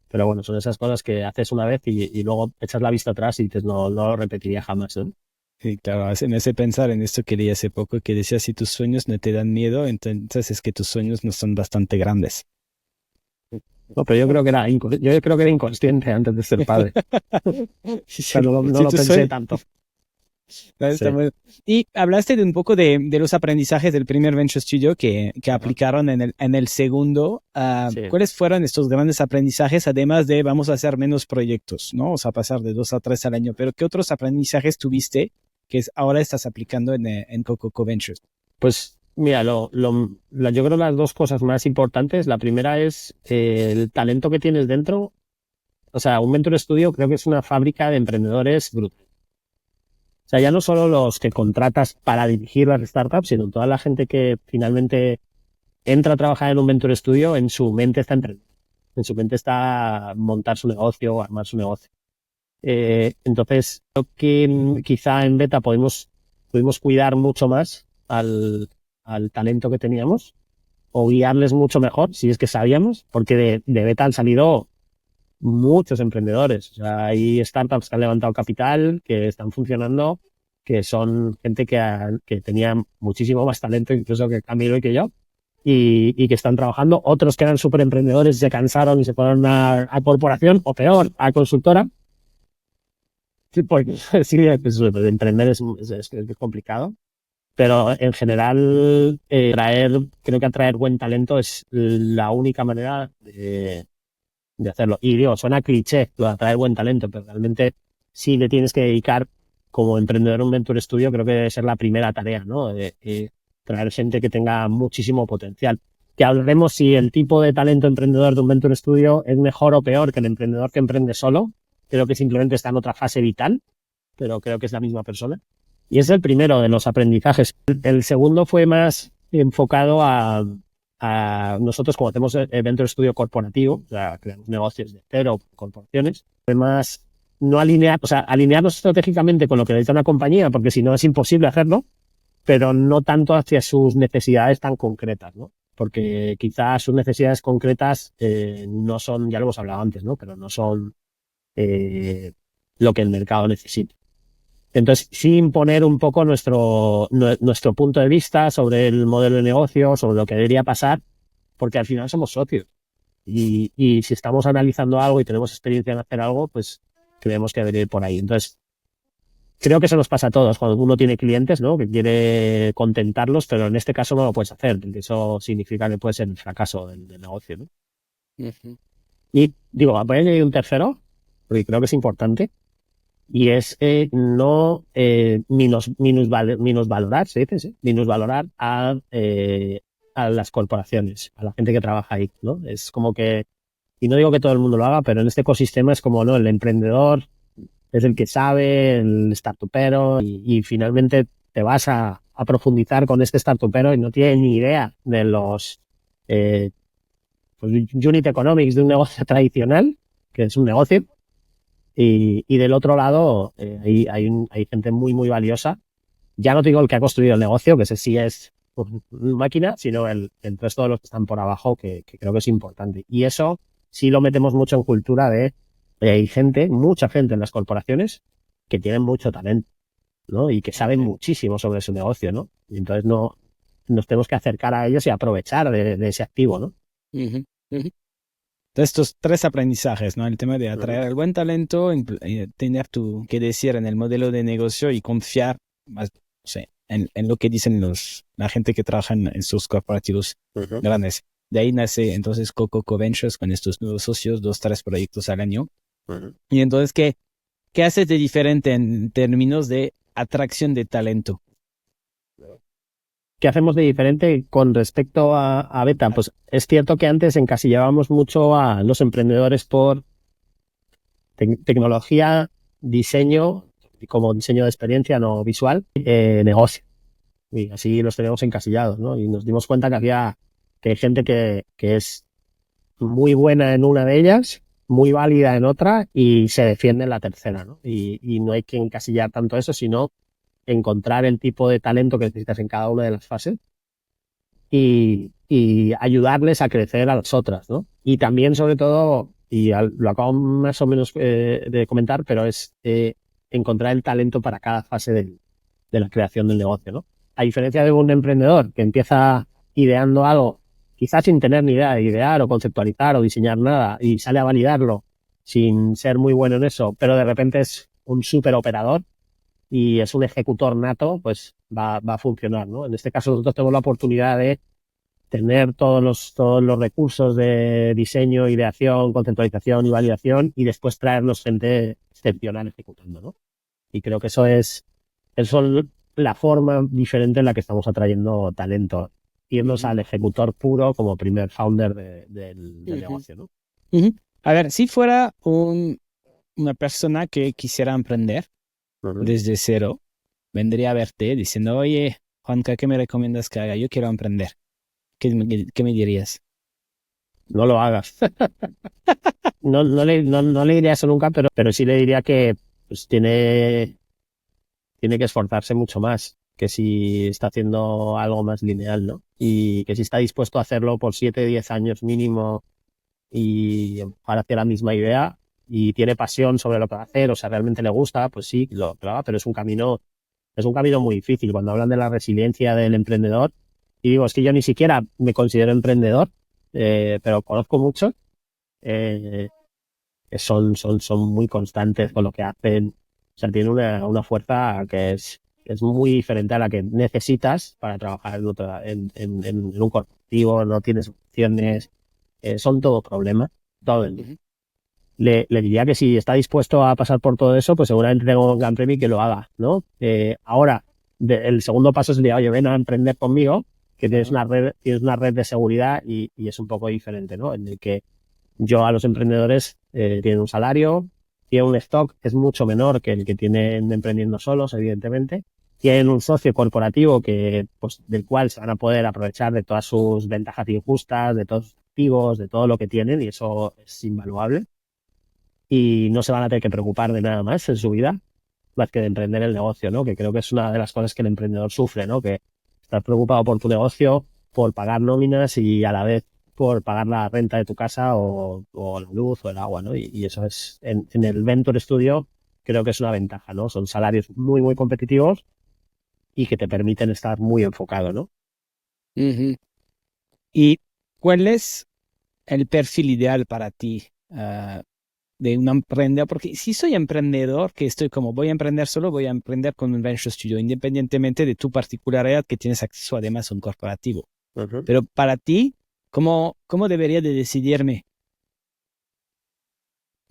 A: pero bueno, son esas cosas que haces una vez y luego echas la vista atrás y dices, no lo repetiría jamás, ¿no?
B: Sí, claro, me hace pensar en esto que leí hace poco, que decía, si tus sueños no te dan miedo, entonces es que tus sueños no son bastante grandes.
A: No, pero yo creo que era inconsciente antes de ser padre. Pero no lo pensé tanto.
B: Sí. Y hablaste de un poco de los aprendizajes del primer Venture Studio que aplicaron en el segundo. Sí. ¿Cuáles fueron estos grandes aprendizajes, además de vamos a hacer menos proyectos, ¿no? O sea, pasar de 2 a 3 al año? Pero ¿qué otros aprendizajes tuviste que ahora estás aplicando en Coco Ventures?
A: Pues mira, yo creo las 2 cosas más importantes. La primera es el talento que tienes dentro. O sea, un Venture Studio creo que es una fábrica de emprendedores brutal. O sea, ya no solo los que contratas para dirigir las startups, sino toda la gente que finalmente entra a trabajar en un Venture Studio, en su mente está emprendiendo. En su mente está montar su negocio o armar su negocio. Entonces, creo que quizá en Beta pudimos cuidar mucho más al talento que teníamos o guiarles mucho mejor, si es que sabíamos, porque de Beta han salido muchos emprendedores. O sea, hay startups que han levantado capital, que están funcionando, que son gente que tenía muchísimo más talento incluso que Camilo y que yo, y que están trabajando. Otros que eran súper emprendedores y se cansaron y se fueron a corporación, o peor, a consultora. Sí, porque sí, pues, emprender es complicado. Pero en general, creo que atraer buen talento es la única manera de hacerlo. Y digo, suena cliché lo de atraer buen talento, pero realmente sí le tienes que dedicar como emprendedor un Venture Studio, creo que debe ser la primera tarea, ¿no? Traer gente que tenga muchísimo potencial. Que hablaremos si el tipo de talento emprendedor de un Venture Studio es mejor o peor que el emprendedor que emprende solo. Creo que simplemente está en otra fase vital, pero creo que es la misma persona. Y es el primero de los aprendizajes. El segundo fue más enfocado a nosotros, como hacemos evento de estudio corporativo, o sea, creamos negocios de cero, corporaciones, además no alinear, o sea, alinearnos estratégicamente con lo que necesita una compañía, porque si no es imposible hacerlo, pero no tanto hacia sus necesidades tan concretas, ¿no? Porque quizás sus necesidades concretas no son, ya lo hemos hablado antes, ¿no? Pero no son lo que el mercado necesita. Entonces, sí imponer un poco nuestro punto de vista sobre el modelo de negocio, sobre lo que debería pasar, porque al final somos socios. Y si estamos analizando algo y tenemos experiencia en hacer algo, pues creemos que debería ir por ahí. Entonces, creo que eso nos pasa a todos cuando uno tiene clientes, ¿no? Que quiere contentarlos, pero en este caso no lo puedes hacer, porque eso significa que puede ser el fracaso del negocio, ¿no?
C: Ujú.
A: Y digo, voy a añadir un tercero, porque creo que es importante, y es no minusvalorar, se dice, ¿sí? Minusvalorar a las corporaciones, a la gente que trabaja ahí, ¿no? Es como que, y no digo que todo el mundo lo haga, pero en este ecosistema es como, ¿no? El emprendedor es el que sabe, el startupero, y finalmente te vas a profundizar con este startupero y no tiene ni idea de los pues, unit economics de un negocio tradicional, que es un negocio, y del otro lado hay gente muy, muy valiosa. Ya no te digo el que ha construido el negocio, que ese sí es máquina, sino el resto de los que están por abajo, que creo que es importante. Y eso sí lo metemos mucho en cultura de hay gente, mucha gente en las corporaciones que tienen mucho talento, ¿no? Y que saben muchísimo sobre su negocio, ¿no? Y entonces nos tenemos que acercar a ellos y aprovechar de ese activo, ¿no?
C: Ujú. Ujú.
B: Entonces, estos tres aprendizajes, ¿no? El tema de atraer al buen talento, tener tu que decir en el modelo de negocio y confiar más, no sé, en lo que dicen la gente que trabaja en sus corporativos grandes. De ahí nace entonces Coco Ventures con estos nuevos socios, 2, 3 proyectos al año. Y entonces, ¿qué haces de diferente en términos de atracción de talento?
A: ¿Qué hacemos de diferente con respecto a Beta? Pues es cierto que antes encasillábamos mucho a los emprendedores por tecnología, diseño, como diseño de experiencia no visual, negocio. Y así los tenemos encasillados, ¿no? Y nos dimos cuenta que hay gente que es muy buena en una de ellas, muy válida en otra y se defiende en la tercera, ¿no? Y no hay que encasillar tanto eso, sino encontrar el tipo de talento que necesitas en cada una de las fases y ayudarles a crecer a las otras, ¿no? Y también, sobre todo, lo acabo más o menos de comentar, pero es encontrar el talento para cada fase de la creación del negocio, ¿no? A diferencia de un emprendedor que empieza ideando algo, quizás sin tener ni idea de idear o conceptualizar o diseñar nada, y sale a validarlo sin ser muy bueno en eso, pero de repente es un súper operador y es un ejecutor nato, pues va a funcionar, ¿no? En este caso nosotros tenemos la oportunidad de tener todos los recursos de diseño, ideación, conceptualización y validación y después traernos gente excepcional ejecutando, ¿no? Y creo que eso es la forma diferente en la que estamos atrayendo talento, irnos al ejecutor puro como primer founder del negocio, ¿no?
B: Ujú. A ver, si fuera una persona que quisiera emprender desde cero, vendría a verte diciendo, oye, Juanca, ¿qué me recomiendas que haga? Yo quiero emprender. ¿Qué me dirías?
A: No lo hagas. No le diría eso nunca, pero sí le diría que pues, tiene que esforzarse mucho más que si está haciendo algo más lineal, ¿no? Y que si está dispuesto a hacerlo por 7, 10 años mínimo y para hacer la misma idea y tiene pasión sobre lo que va a hacer, o sea, realmente le gusta, pues sí, lo haga, pero es un camino muy difícil. Cuando hablan de la resiliencia del emprendedor, y digo, es que yo ni siquiera me considero emprendedor, pero conozco muchos eh, que son muy constantes con lo que hacen. O sea, tienen una fuerza que es muy diferente a la que necesitas para trabajar en un corporativo, no tienes opciones, son todo problemas, todo el día. Le diría que si está dispuesto a pasar por todo eso, pues seguramente tengo un gran premio que lo haga, ¿no? Ahora, el segundo paso sería, oye, ven a emprender conmigo, que tienes una red de seguridad y es un poco diferente, ¿no? En el que yo a los emprendedores tienen un salario, tienen un stock que es mucho menor que el que tienen emprendiendo solos, evidentemente, tienen un socio corporativo que, pues, del cual se van a poder aprovechar de todas sus ventajas injustas, de todos sus activos, de todo lo que tienen, y eso es invaluable. Y no se van a tener que preocupar de nada más en su vida, más que de emprender el negocio, ¿no? Que creo que es una de las cosas que el emprendedor sufre, ¿no? Que estás preocupado por tu negocio, por pagar nóminas y a la vez por pagar la renta de tu casa o la luz o el agua, ¿no? Y eso es, en el Venture Studio creo que es una ventaja, ¿no? Son salarios muy, muy competitivos y que te permiten estar muy enfocado, ¿no?
B: Ujú. ¿Y cuál es el perfil ideal para ti de un emprendedor? Porque si soy emprendedor, que estoy como voy a emprender solo, voy a emprender con un venture studio, independientemente de tu particularidad que tienes acceso además a un corporativo.
A: Uh-huh.
B: Pero para ti, ¿cómo debería de decidirme?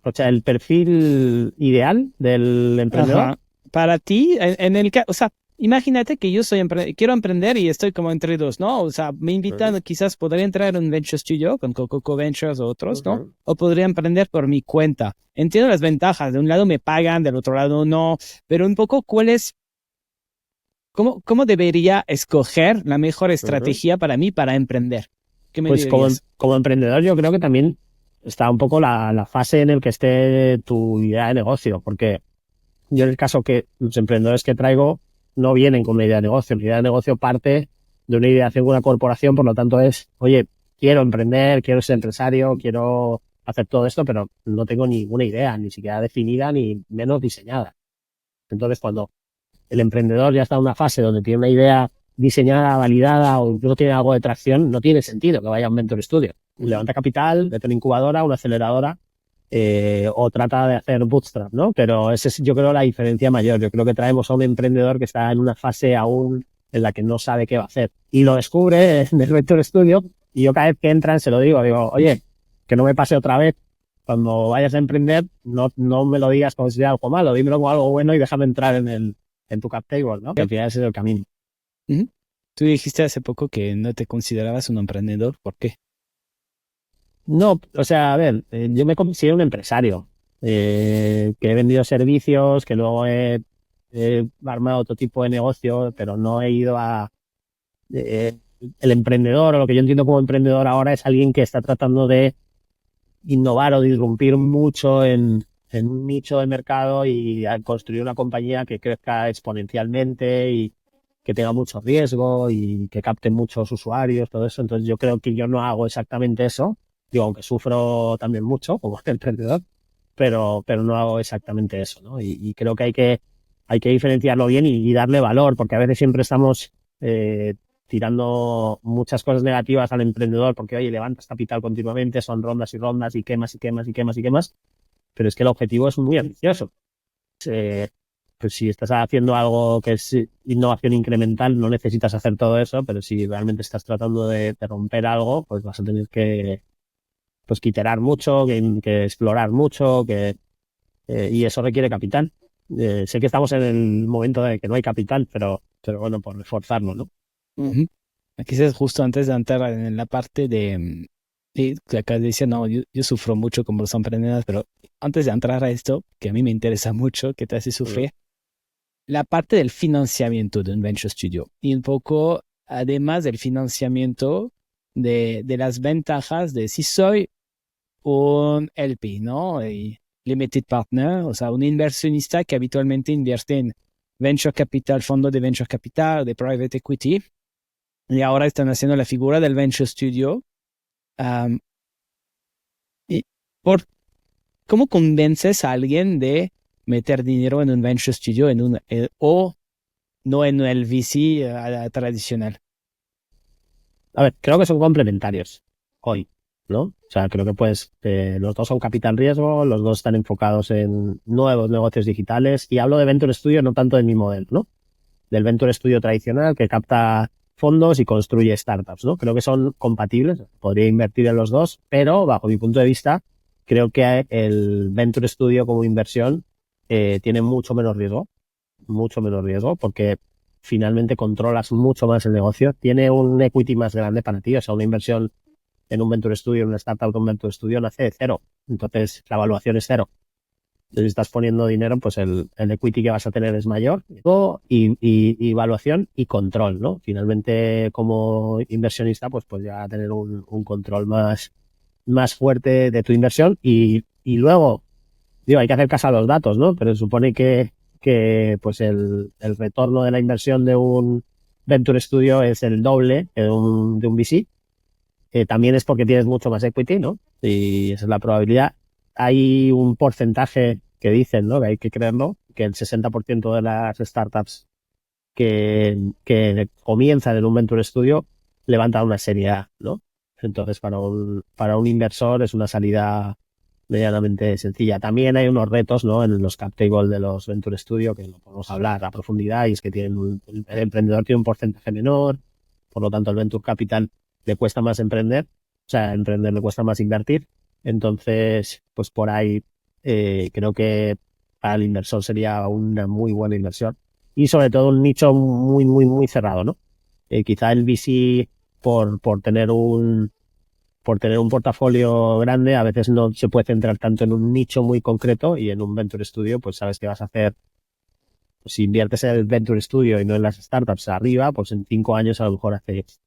A: O sea, el perfil ideal del emprendedor.
B: Ajá. Para ti, en el caso, o sea, imagínate que yo quiero emprender y estoy como entre dos, ¿no? O sea, me invitan, quizás podría entrar en un venture studio con Coco Ventures o otros, ¿no?
A: Uh-huh.
B: O podría emprender por mi cuenta. Entiendo las ventajas, de un lado me pagan, del otro lado no, pero un poco ¿cómo debería escoger la mejor estrategia para mí para emprender? ¿Qué me
A: Pues
B: dirías?
A: como emprendedor yo creo que también está un poco la fase en el que esté tu idea de negocio, porque yo en el caso que los emprendedores que traigo no vienen con una idea de negocio. Mi idea de negocio parte de una ideación con una corporación, por lo tanto es, oye, quiero emprender, quiero ser empresario, quiero hacer todo esto, pero no tengo ninguna idea, ni siquiera definida, ni menos diseñada. Entonces, cuando el emprendedor ya está en una fase donde tiene una idea diseñada, validada o incluso tiene algo de tracción, no tiene sentido que vaya a un Venture Studio. Levanta capital, mete una incubadora, una aceleradora, o trata de hacer bootstrap, ¿no? Pero esa es, yo creo, la diferencia mayor. Yo creo que traemos a un emprendedor que está en una fase aún en la que no sabe qué va a hacer. Y lo descubre en el Venture Studio y yo cada vez que entran se lo digo, oye, que no me pase otra vez. Cuando vayas a emprender, no me lo digas como si fuera algo malo, dímelo como algo bueno y déjame entrar en tu cap table, ¿no? Que al final ese es el camino.
B: Ujú. Tú dijiste hace poco que no te considerabas un emprendedor. ¿Por qué?
A: No, o sea, a ver, yo me considero un empresario, que he vendido servicios, que luego he armado otro tipo de negocio, pero no he ido eh, el emprendedor, o lo que yo entiendo como emprendedor ahora, es alguien que está tratando de innovar o disrumpir mucho en un nicho de mercado y a construir una compañía que crezca exponencialmente y que tenga mucho riesgo y que capte muchos usuarios, todo eso. Entonces yo creo que yo no hago exactamente eso. Digo, aunque sufro también mucho como emprendedor, pero no hago exactamente eso, ¿no? Y creo que hay que diferenciarlo bien y darle valor, porque a veces siempre estamos tirando muchas cosas negativas al emprendedor, porque, oye, levantas capital continuamente, son rondas y rondas y quemas y quemas y quemas y quemas, pero es que el objetivo es muy ambicioso. Pues si estás haciendo algo que es innovación incremental, no necesitas hacer todo eso, pero si realmente estás tratando de romper algo, pues vas a tener que, pues, que iterar mucho, que explorar mucho, y eso requiere capital. Sé que estamos en el momento de que no hay capital, pero bueno, por reforzarlo, ¿no?
B: Ujú. Quizás justo antes de entrar en la parte que acá decía, no, yo sufro mucho como los emprendedores, pero antes de entrar a esto, que a mí me interesa mucho, que te hace sufrir, la parte del financiamiento de un venture studio y un poco, además del financiamiento, de las ventajas de si soy un LP, ¿no? Y limited partner, o sea, un inversionista que habitualmente invierte en venture capital, fondo de venture capital, de private equity, y ahora están haciendo la figura del venture studio. Um, y por, ¿Cómo convences a alguien de meter dinero en un venture studio o no en el VC tradicional?
A: A ver, creo que son complementarios hoy, ¿no? O sea, creo que los dos son capital riesgo, los dos están enfocados en nuevos negocios digitales y hablo de Venture Studio no tanto de mi modelo, ¿no? Del Venture Studio tradicional que capta fondos y construye startups, ¿no? Creo que son compatibles, podría invertir en los dos, pero bajo mi punto de vista, creo que el Venture Studio como inversión tiene mucho menos riesgo, porque finalmente controlas mucho más el negocio, tiene un equity más grande para ti, o sea, una inversión en un Venture Studio, en una startup de un Venture Studio nace de cero, entonces la evaluación es cero. Si estás poniendo dinero, pues el equity que vas a tener es mayor. Y evaluación y control, ¿no? Finalmente, como inversionista, pues ya a tener un control más fuerte de tu inversión. Y luego, digo, hay que hacer caso a los datos, ¿no? Pero se supone que pues el retorno de la inversión de un Venture Studio es el doble de un VC. También es porque tienes mucho más equity, ¿no? Y esa es la probabilidad. Hay un porcentaje que dicen, ¿no? Que hay que creerlo, que el 60% de las startups que comienzan en un Venture Studio levantan una serie A, ¿no? Entonces, para un inversor es una salida medianamente sencilla. También hay unos retos, ¿no? En los cap table de los Venture Studio, que lo podemos hablar a profundidad, y es que el emprendedor tiene un porcentaje menor, por lo tanto el Venture Capital le cuesta más emprender, o sea, emprender le cuesta más invertir. Entonces, pues por ahí creo que para el inversor sería una muy buena inversión. Y sobre todo un nicho muy, muy, muy cerrado, ¿no? Quizá el VC, por tener un portafolio grande, a veces no se puede centrar tanto en un nicho muy concreto, y en un Venture Studio, pues sabes que vas a hacer, pues, si inviertes en el Venture Studio y no en las startups arriba, pues en 5 años a lo mejor haces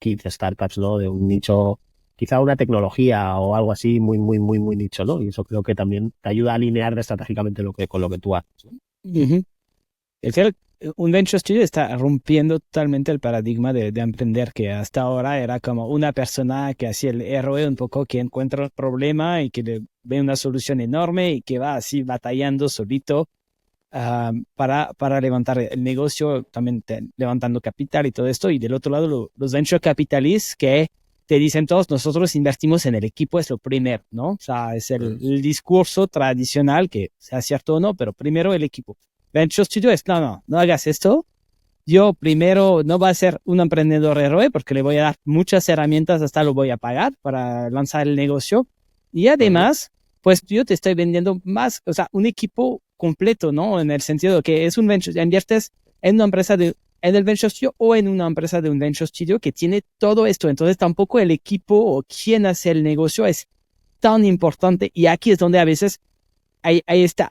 A: 15 startups, ¿no? De un nicho, quizá una tecnología o algo así muy, muy, muy, muy nicho, ¿no? Y eso creo que también te ayuda a alinear estratégicamente con lo que tú haces, ¿no?
B: Ujú. Es que un venture studio está rompiendo totalmente el paradigma de emprender, que hasta ahora era como una persona que hacía el héroe un poco, que encuentra el problema y que le ve una solución enorme y que va así batallando solito para levantar el negocio, también levantando capital y todo esto. Y del otro lado, los venture capitalists que te dicen todos, nosotros invertimos en el equipo, es lo primero, ¿no? O sea, es el discurso tradicional, que sea cierto o no, pero primero el equipo. Venture Studio es, no hagas esto. Yo primero no va a ser un emprendedor héroe porque le voy a dar muchas herramientas, hasta lo voy a pagar para lanzar el negocio. Y además, pues yo te estoy vendiendo más, o sea, un equipo completo, ¿no? En el sentido de que es un venture, inviertes en una empresa en el venture studio o en una empresa de un venture studio que tiene todo esto. Entonces tampoco el equipo o quién hace el negocio es tan importante. Y aquí es donde a veces hay esta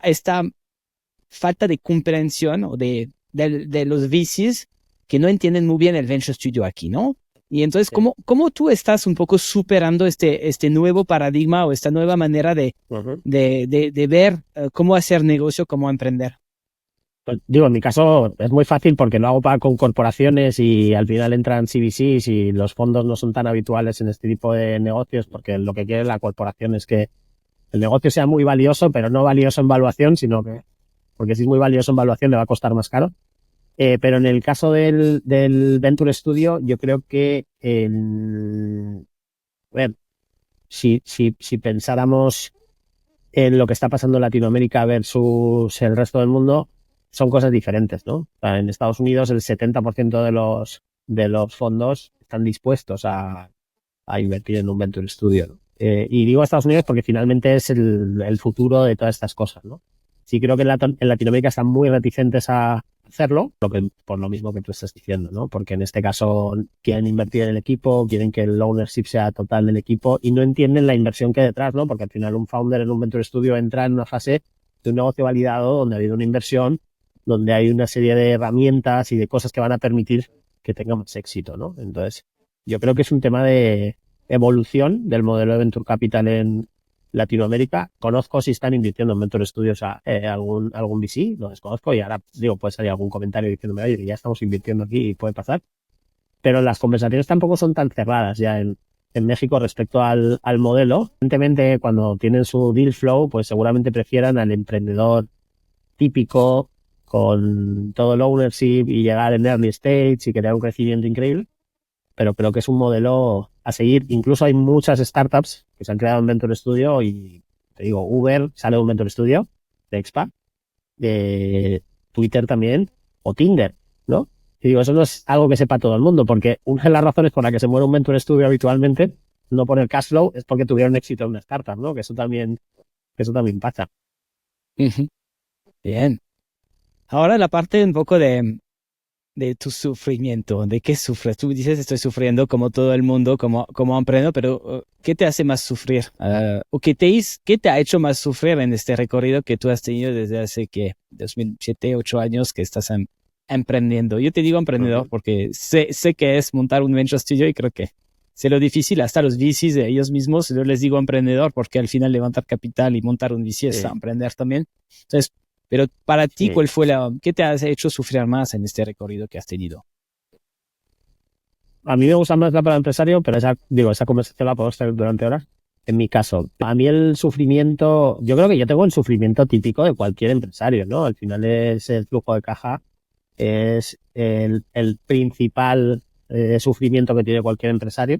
B: falta de comprensión o de los VCs que no entienden muy bien el venture studio aquí, ¿no? Y entonces,
A: Sí.
B: ¿cómo tú estás un poco superando este nuevo paradigma o esta nueva manera de ver cómo hacer negocio, cómo emprender?
A: Pues, digo, en mi caso es muy fácil porque lo hago con corporaciones, y al final entran CVCs y los fondos no son tan habituales en este tipo de negocios, porque lo que quiere la corporación es que el negocio sea muy valioso, pero no valioso en valuación, sino que, porque si es muy valioso en valuación le va a costar más caro. Pero en el caso del Venture Studio, yo creo que, a ver, si pensáramos en lo que está pasando en Latinoamérica versus el resto del mundo, son cosas diferentes, ¿no? O sea, en Estados Unidos el 70% de los fondos están dispuestos a invertir en un Venture Studio, ¿no? Y digo Estados Unidos porque finalmente es el futuro de todas estas cosas, ¿no? Sí, creo que en Latinoamérica están muy reticentes a hacerlo, por lo mismo que tú estás diciendo, ¿no? Porque en este caso quieren invertir en el equipo, quieren que el ownership sea total del equipo, y no entienden la inversión que hay detrás, ¿no? Porque al final un founder en un Venture Studio entra en una fase de un negocio validado donde ha habido una inversión, donde hay una serie de herramientas y de cosas que van a permitir que tenga más éxito, ¿no? Entonces, yo creo que es un tema de evolución del modelo de Venture Capital en Latinoamérica. Conozco si están invirtiendo en Venture Studios algún VC, lo desconozco, y ahora digo, puede salir algún comentario diciéndome, oye, ya estamos invirtiendo aquí y puede pasar. Pero las conversaciones tampoco son tan cerradas ya en México respecto al modelo. Evidentemente, cuando tienen su deal flow, pues seguramente prefieran al emprendedor típico con todo el ownership y llegar en early stage y crear un crecimiento increíble. Pero creo que es un modelo a seguir. Incluso hay muchas startups que se han creado en Venture Studio, y te digo, Uber sale de un Venture Studio de Expa, Twitter también, o Tinder, ¿no? Y digo, eso no es algo que sepa todo el mundo, porque una de las razones por la que se muere un Venture Studio habitualmente, no por el cash flow, es porque tuvieron éxito en una startup, ¿no? Que eso también pasa.
B: Ujú. Bien. Ahora la parte un poco de tu sufrimiento. ¿De qué sufres? Tú dices estoy sufriendo como todo el mundo, como emprendedor, pero ¿qué te hace más sufrir? ¿O qué te ha hecho más sufrir en este recorrido que tú has tenido desde hace que 2007, 8 años que estás emprendiendo? Yo te digo emprendedor
A: Ujú.
B: porque sé que es montar un venture studio y creo que sé lo difícil, hasta los VCs de ellos mismos, yo les digo emprendedor porque al final levantar capital y montar un VC es
A: Sí,
B: emprender también. Entonces, pero para ti,
A: sí.
B: ¿qué te has hecho sufrir más en este recorrido que has tenido?
A: A mí me gusta más la palabra empresario, pero esa conversación la podemos tener durante horas. En mi caso, a mí el sufrimiento, yo creo que yo tengo el sufrimiento típico de cualquier empresario, ¿no? Al final es el flujo de caja, es el principal sufrimiento que tiene cualquier empresario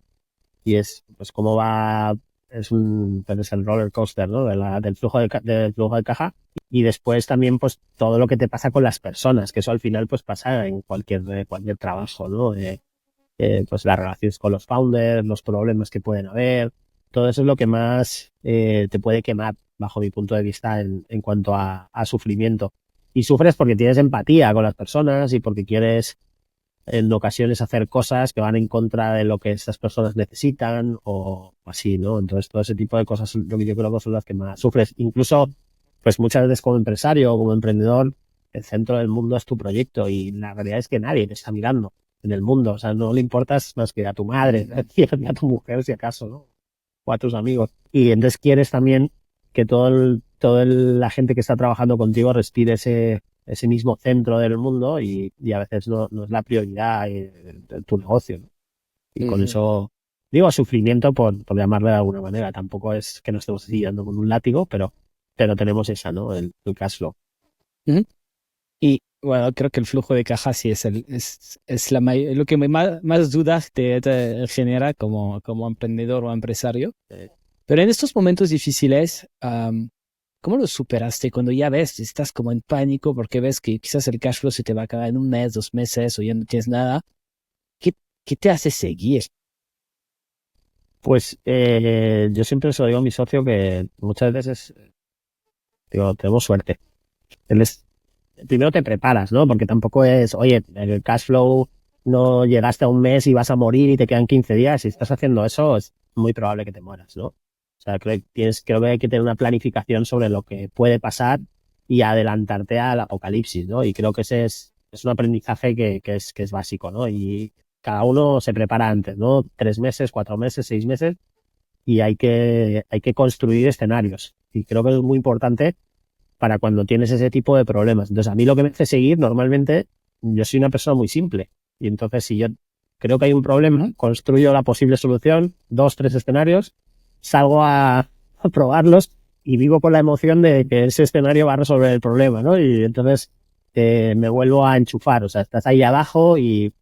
A: y es, pues, cómo va, es el roller coaster, ¿no? Del flujo de caja. Y después también, pues, todo lo que te pasa con las personas, que eso al final, pues, pasa en cualquier trabajo, ¿no? Pues las relaciones con los founders, los problemas que pueden haber, todo eso es lo que más te puede quemar, bajo mi punto de vista, en cuanto a sufrimiento. Y sufres porque tienes empatía con las personas y porque quieres en ocasiones hacer cosas que van en contra de lo que estas personas necesitan o así, ¿no? Entonces todo ese tipo de cosas son lo que yo creo que son las que más sufres. Incluso, pues muchas veces como empresario o como emprendedor, el centro del mundo es tu proyecto y la realidad es que nadie te está mirando en el mundo. O sea, no le importas más que a tu madre, y a tu mujer si acaso, ¿no? O a tus amigos. Y entonces quieres también que la gente que está trabajando contigo respire ese mismo centro del mundo y a veces no es la prioridad de tu negocio, ¿no? Y con
C: Ujú,
A: eso, digo, sufrimiento por llamarle de alguna manera. Tampoco es que nos estemos siguiendo con un látigo, pero tenemos esa, ¿no? El cash flow.
B: Ujú. Y bueno, creo que el flujo de caja sí es lo que más dudas te genera como emprendedor o empresario. Pero en estos momentos difíciles, ¿cómo lo superaste cuando ya ves, estás como en pánico porque ves que quizás el cash flow se te va a acabar en un mes, 2 meses o ya no tienes nada? ¿Qué, qué te hace seguir?
A: Pues yo siempre se lo digo a mi socio que muchas veces digo, tenemos suerte. Él es primero te preparas, ¿no? Porque tampoco es, oye, el cash flow no llegaste a un mes y vas a morir y te quedan 15 días. Si estás haciendo eso, es muy probable que te mueras, ¿no? O sea, creo que hay que tener una planificación sobre lo que puede pasar y adelantarte al apocalipsis, ¿no? Y creo que ese es un aprendizaje que es básico, ¿no? Y cada uno se prepara antes, ¿no? 3 meses, 4 meses, 6 meses, y hay que construir escenarios. Y creo que es muy importante para cuando tienes ese tipo de problemas. Entonces, a mí lo que me hace seguir, normalmente, yo soy una persona muy simple. Y entonces, si yo creo que hay un problema, construyo la posible solución, 2, 3 escenarios, salgo a probarlos y vivo con la emoción de que ese escenario va a resolver el problema, ¿no? Y entonces me vuelvo a enchufar. O sea, estás ahí abajo y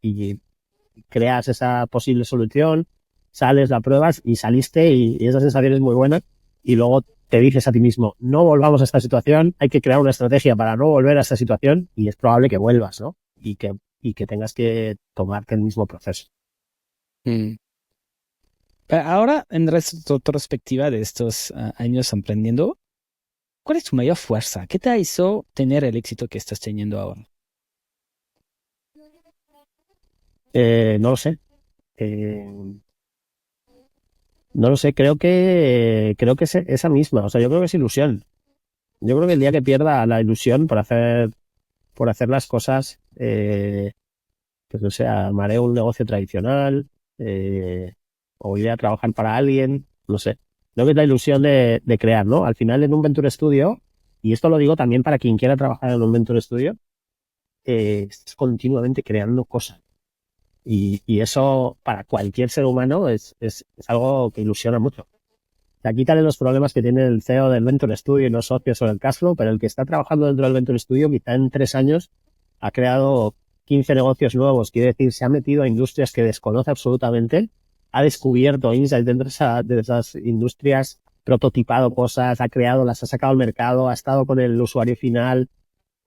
A: creas esa posible solución, sales, la pruebas y saliste y esa sensación es muy buena y luego te dices a ti mismo, no volvamos a esta situación, hay que crear una estrategia para no volver a esta situación y es probable que vuelvas, ¿no? Y que tengas que tomarte el mismo proceso.
C: mm.
B: Pero ahora, en retrospectiva de estos años emprendiendo, ¿cuál es tu mayor fuerza? ¿Qué te hizo tener el éxito que estás teniendo ahora?
A: No lo sé. Eh, no lo sé, creo que es esa misma. O sea, yo creo que es ilusión. Yo creo que el día que pierda la ilusión por hacer las cosas, pues no sé, armaré un negocio tradicional, eh, o iré a trabajar para alguien, no sé. Creo que es la ilusión de crear, ¿no? Al final en un Venture Studio, y esto lo digo también para quien quiera trabajar en un Venture Studio, estás continuamente creando cosas. Y eso para cualquier ser humano es algo que ilusiona mucho. O sea, quítale los problemas que tiene el CEO del Venture Studio y los socios sobre el cash flow, pero el que está trabajando dentro del Venture Studio, quizá en 3 años ha creado 15 negocios nuevos, quiere decir, se ha metido a industrias que desconoce absolutamente, ha descubierto insights dentro de esas industrias, prototipado cosas, ha creado, las ha sacado al mercado, ha estado con el usuario final,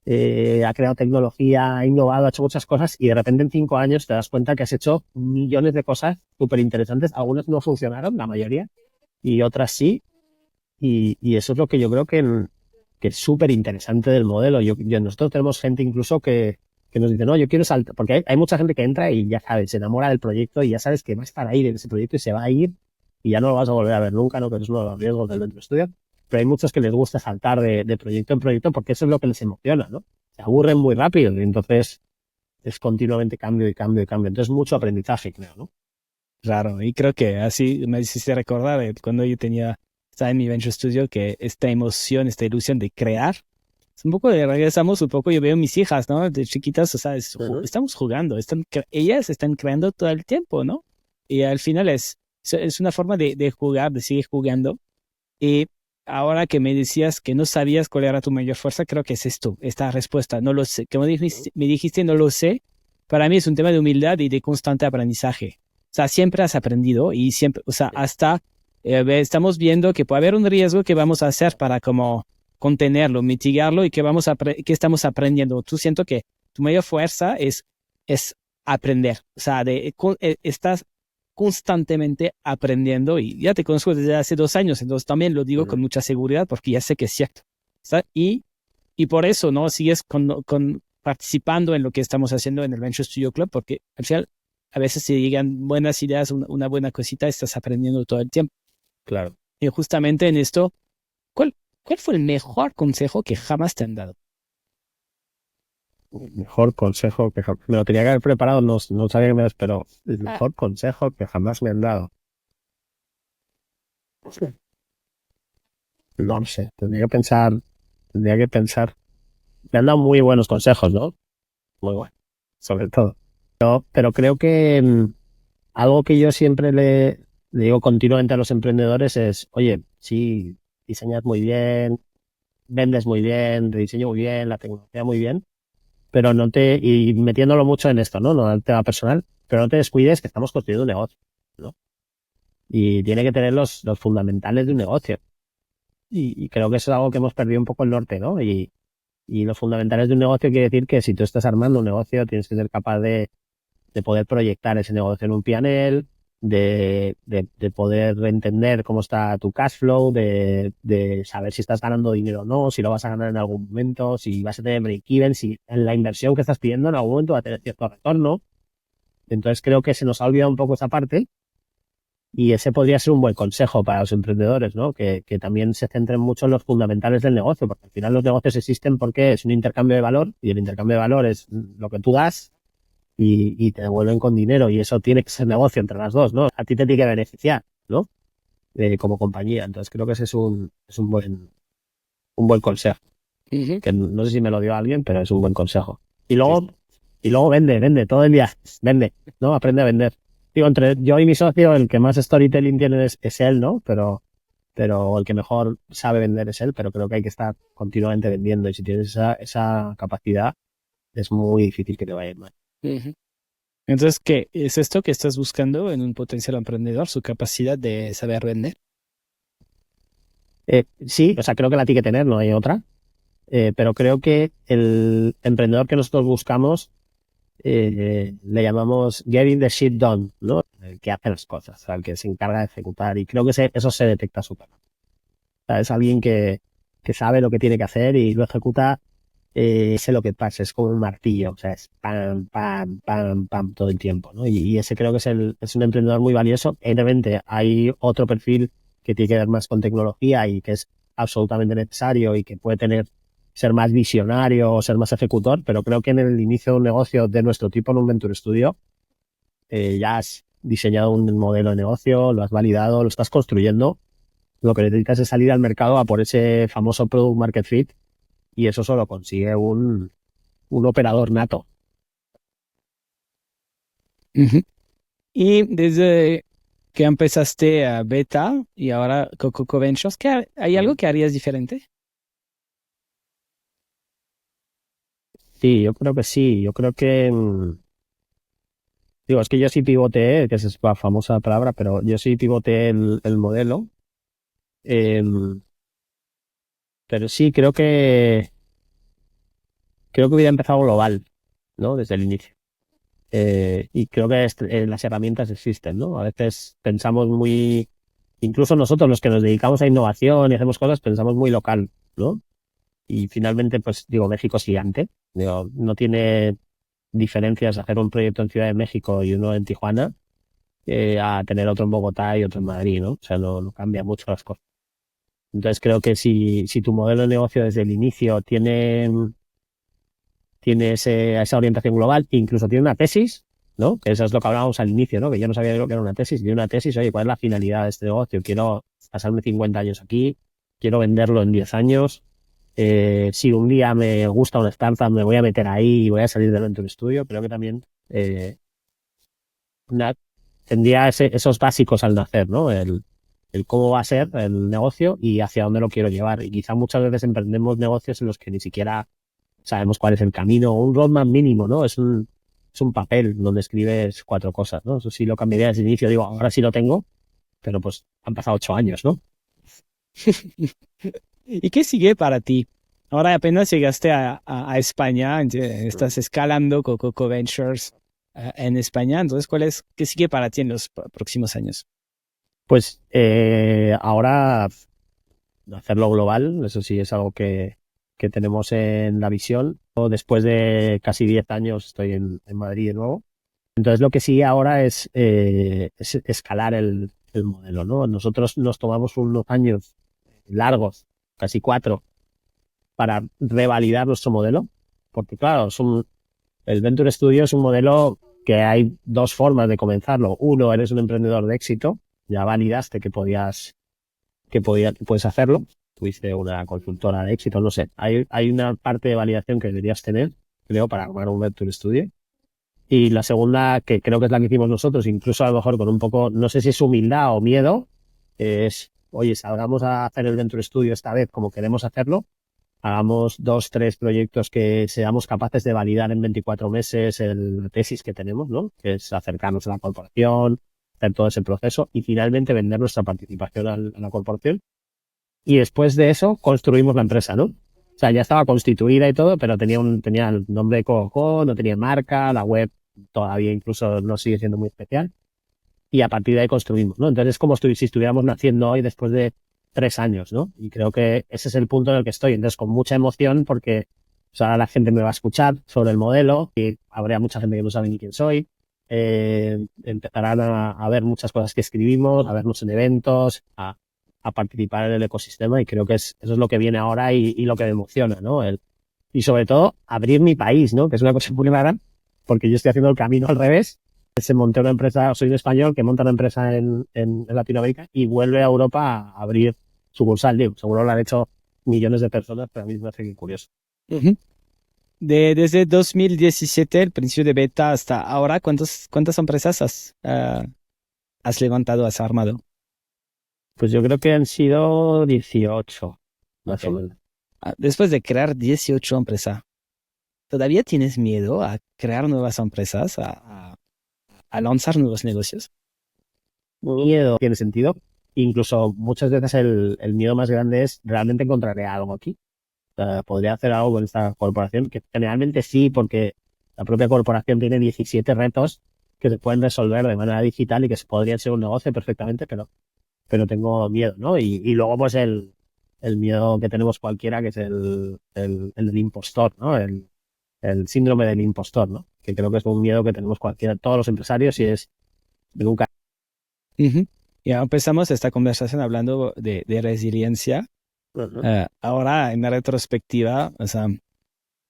A: ha creado tecnología, ha innovado, ha hecho muchas cosas y de repente en 5 años te das cuenta que has hecho millones de cosas súper interesantes. Algunas no funcionaron, la mayoría, y otras sí. Y eso es lo que yo creo que es súper interesante del modelo. Nosotros tenemos gente incluso que que nos dicen, no, yo quiero saltar, porque hay mucha gente que entra y ya sabes, se enamora del proyecto y ya sabes que va a estar ahí en ese proyecto y se va a ir y ya no lo vas a volver a ver nunca, ¿no? Que es uno de los riesgos del Venture Studio. Pero hay muchos que les gusta saltar de proyecto en proyecto porque eso es lo que les emociona, ¿no? Se aburren muy rápido y entonces es continuamente cambio y cambio y cambio. Entonces mucho aprendizaje, creo, ¿no?
B: Claro, y creo que así me hiciste recordar cuando yo estaba en mi Venture Studio, que esta emoción, esta ilusión de crear, es un poco regresamos un poco, yo veo mis hijas, ¿no? De chiquitas, o sea, estamos jugando, ellas están creando todo el tiempo, ¿no? Y al final es una forma de jugar, de seguir jugando. Y ahora que me decías que no sabías cuál era tu mayor fuerza, creo que es esta respuesta, no lo sé. Como me dijiste, no lo sé, para mí es un tema de humildad y de constante aprendizaje. O sea, siempre has aprendido y siempre, o sea, hasta estamos viendo que puede haber un riesgo que vamos a hacer para como contenerlo, mitigarlo y que que estamos aprendiendo. Tú siento que tu mayor fuerza es aprender. O sea, estás constantemente aprendiendo y ya te conozco desde hace 2 años, entonces también lo digo con mucha seguridad porque ya sé que es cierto. Y por eso, ¿no? Sigues participando en lo que estamos haciendo en el Venture Studio Club porque al final a veces si llegan buenas ideas, una buena cosita, estás aprendiendo todo el tiempo.
A: Claro.
B: Y justamente en esto, ¿cuál fue el mejor consejo que jamás te han dado?
A: El mejor consejo que me lo tenía que haber preparado, no sabía que me lo esperó. El mejor consejo que jamás me han dado. No sé, tendría que pensar. Me han dado muy buenos consejos, ¿no? Muy buenos, sobre todo. Pero creo que algo que yo siempre le digo continuamente a los emprendedores es, oye, sí, diseñas muy bien, vendes muy bien, te diseño muy bien, la tecnología muy bien, pero y metiéndolo mucho en esto, ¿no? No al tema personal, pero no te descuides que estamos construyendo un negocio, ¿no? Y tiene que tener los fundamentales de un negocio. Y creo que eso es algo que hemos perdido un poco el norte, ¿no? Y los fundamentales de un negocio quiere decir que si tú estás armando un negocio, tienes que ser capaz de poder proyectar ese negocio en un P&L, de poder entender cómo está tu cash flow, de saber si estás ganando dinero o no, si lo vas a ganar en algún momento, si vas a tener break-even, si en la inversión que estás pidiendo en algún momento va a tener cierto retorno. Entonces creo que se nos ha olvidado un poco esa parte y ese podría ser un buen consejo para los emprendedores, ¿no? Que también se centren mucho en los fundamentales del negocio, porque al final los negocios existen porque es un intercambio de valor y el intercambio de valor es lo que tú das y te devuelven con dinero y eso tiene que ser negocio entre las dos, ¿no? A ti te tiene que beneficiar, ¿no? Como compañía. Entonces creo que ese es un buen consejo. Que no sé si me lo dio alguien, pero es un buen consejo. Y luego vende todo el día, vende, ¿no? Aprende a vender. Digo, entre yo y mi socio, el que más storytelling tiene es él, ¿no? Pero el que mejor sabe vender es él, pero creo que hay que estar continuamente vendiendo y si tienes esa capacidad, es muy difícil que te vaya mal.
B: Entonces, ¿qué es esto que estás buscando en un potencial emprendedor, su capacidad de saber vender?
A: Sí, o sea, creo que la tiene que tener, no hay otra. Pero creo que el emprendedor que nosotros buscamos le llamamos getting the shit done, ¿no? El que hace las cosas, o sea, el que se encarga de ejecutar. Y creo que eso se detecta súper. O sea, es alguien que sabe lo que tiene que hacer y lo ejecuta. Sé lo que pasa, es como un martillo, o sea, es pam, pam, pam, pam todo el tiempo, ¿no? Y ese creo que es un emprendedor muy valioso. Evidentemente, hay otro perfil que tiene que ver más con tecnología y que es absolutamente necesario y que puede ser más visionario o ser más ejecutor, pero creo que en el inicio de un negocio de nuestro tipo en un Venture Studio, ya has diseñado un modelo de negocio, lo has validado, lo estás construyendo. Lo que necesitas es salir al mercado a por ese famoso product market fit y eso solo consigue un operador nato.
B: Y desde que empezaste a Beta y ahora Coco Ventures, ¿hay algo que harías diferente?
A: Sí, yo creo que sí. Yo creo que digo, es que yo sí pivoteé, que es la famosa palabra, pero yo sí pivoteé el modelo. Pero sí, creo que hubiera empezado global, ¿no? Desde el inicio. Y creo que las herramientas existen, ¿no? A veces pensamos incluso nosotros los que nos dedicamos a innovación y hacemos cosas, pensamos muy local, ¿no? Y finalmente, pues digo, México es gigante. Digo, no tiene diferencias hacer un proyecto en Ciudad de México y uno en Tijuana a tener otro en Bogotá y otro en Madrid, ¿no? O sea, no cambia mucho las cosas. Entonces creo que si tu modelo de negocio desde el inicio tiene esa orientación global, incluso tiene una tesis, ¿no? Que eso es lo que hablábamos al inicio, ¿no? Que yo no sabía lo que era una tesis. Tiene una tesis, oye, ¿cuál es la finalidad de este negocio? Quiero pasarme 50 años aquí, quiero venderlo en 10 años. Si un día me gusta una startup, me voy a meter ahí y voy a salir del Venture Studio. Creo que también una- tendría esos básicos al nacer, ¿no? El cómo va a ser el negocio y hacia dónde lo quiero llevar. Y quizá muchas veces emprendemos negocios en los que ni siquiera sabemos cuál es el camino, o un roadmap mínimo, ¿no? Es un papel donde escribes 4 cosas, ¿no? Eso sí lo cambiaría desde el inicio, digo, ahora sí lo tengo, pero pues han pasado 8 años, ¿no?
B: ¿Y qué sigue para ti? Ahora apenas llegaste a España, estás escalando Coco Ventures en España, entonces, ¿qué sigue para ti en los próximos años?
A: Pues ahora hacerlo global, eso sí es algo que tenemos en la visión. Después de casi 10 años estoy en Madrid de nuevo. Entonces lo que sigue ahora es escalar el modelo, ¿no? Nosotros nos tomamos unos años largos, casi 4, para revalidar nuestro modelo, porque claro, el Venture Studio es un modelo que hay 2 formas de comenzarlo. Uno, eres un emprendedor de éxito, ya validaste que puedes hacerlo, tuviste una consultora de éxito, no sé. Hay una parte de validación que deberías tener, creo, para armar un Venture Studio. Y la segunda, que creo que es la que hicimos nosotros, incluso a lo mejor con un poco, no sé si es humildad o miedo, es, oye, salgamos a hacer el Venture Studio esta vez como queremos hacerlo, hagamos 2, 3 proyectos que seamos capaces de validar en 24 meses la tesis que tenemos, ¿no? Que es acercarnos a la corporación, hacer todo ese proceso y finalmente vender nuestra participación a la corporación. Y después de eso construimos la empresa, ¿no? O sea, ya estaba constituida y todo, pero tenía el nombre de Coco, no tenía marca, la web todavía incluso no sigue siendo muy especial. Y a partir de ahí construimos, ¿no? Entonces es como si estuviéramos naciendo hoy después de 3 años, ¿no? Y creo que ese es el punto en el que estoy. Entonces con mucha emoción porque pues, ahora la gente me va a escuchar sobre el modelo y habrá mucha gente que no sabe ni quién soy. Empezarán a ver muchas cosas que escribimos, a vernos en eventos, a participar en el ecosistema y creo que eso es lo que viene ahora y lo que me emociona, ¿no? Y sobre todo abrir mi país, ¿no? Que es una cosa muy rara porque yo estoy haciendo el camino al revés. Se monté una empresa, soy un español que monta una empresa en Latinoamérica y vuelve a Europa a abrir sucursal. Digo, seguro lo han hecho millones de personas, pero a mí me hace curioso.
B: Ujú. Desde 2017, el principio de beta, hasta ahora, ¿cuántas empresas has levantado, has armado?
A: Pues yo creo que han sido 18, más o
B: Ok.
A: menos.
B: Después de crear 18 empresas, ¿todavía tienes miedo a crear nuevas empresas, a lanzar nuevos negocios?
A: Miedo tiene sentido. Incluso muchas veces el miedo más grande es realmente encontraré algo aquí. Podría hacer algo con esta corporación, que generalmente sí, porque la propia corporación tiene 17 retos que se pueden resolver de manera digital y que podrían ser un negocio perfectamente, pero tengo miedo, ¿no? Y luego pues el miedo que tenemos cualquiera, que es el del impostor, ¿no? El síndrome del impostor, ¿no? Que creo que es un miedo que tenemos cualquiera, todos los empresarios y es de nunca.
B: Ujú. Ya empezamos esta conversación hablando de resiliencia.
A: ¿No?
B: Ahora, en la retrospectiva, o sea,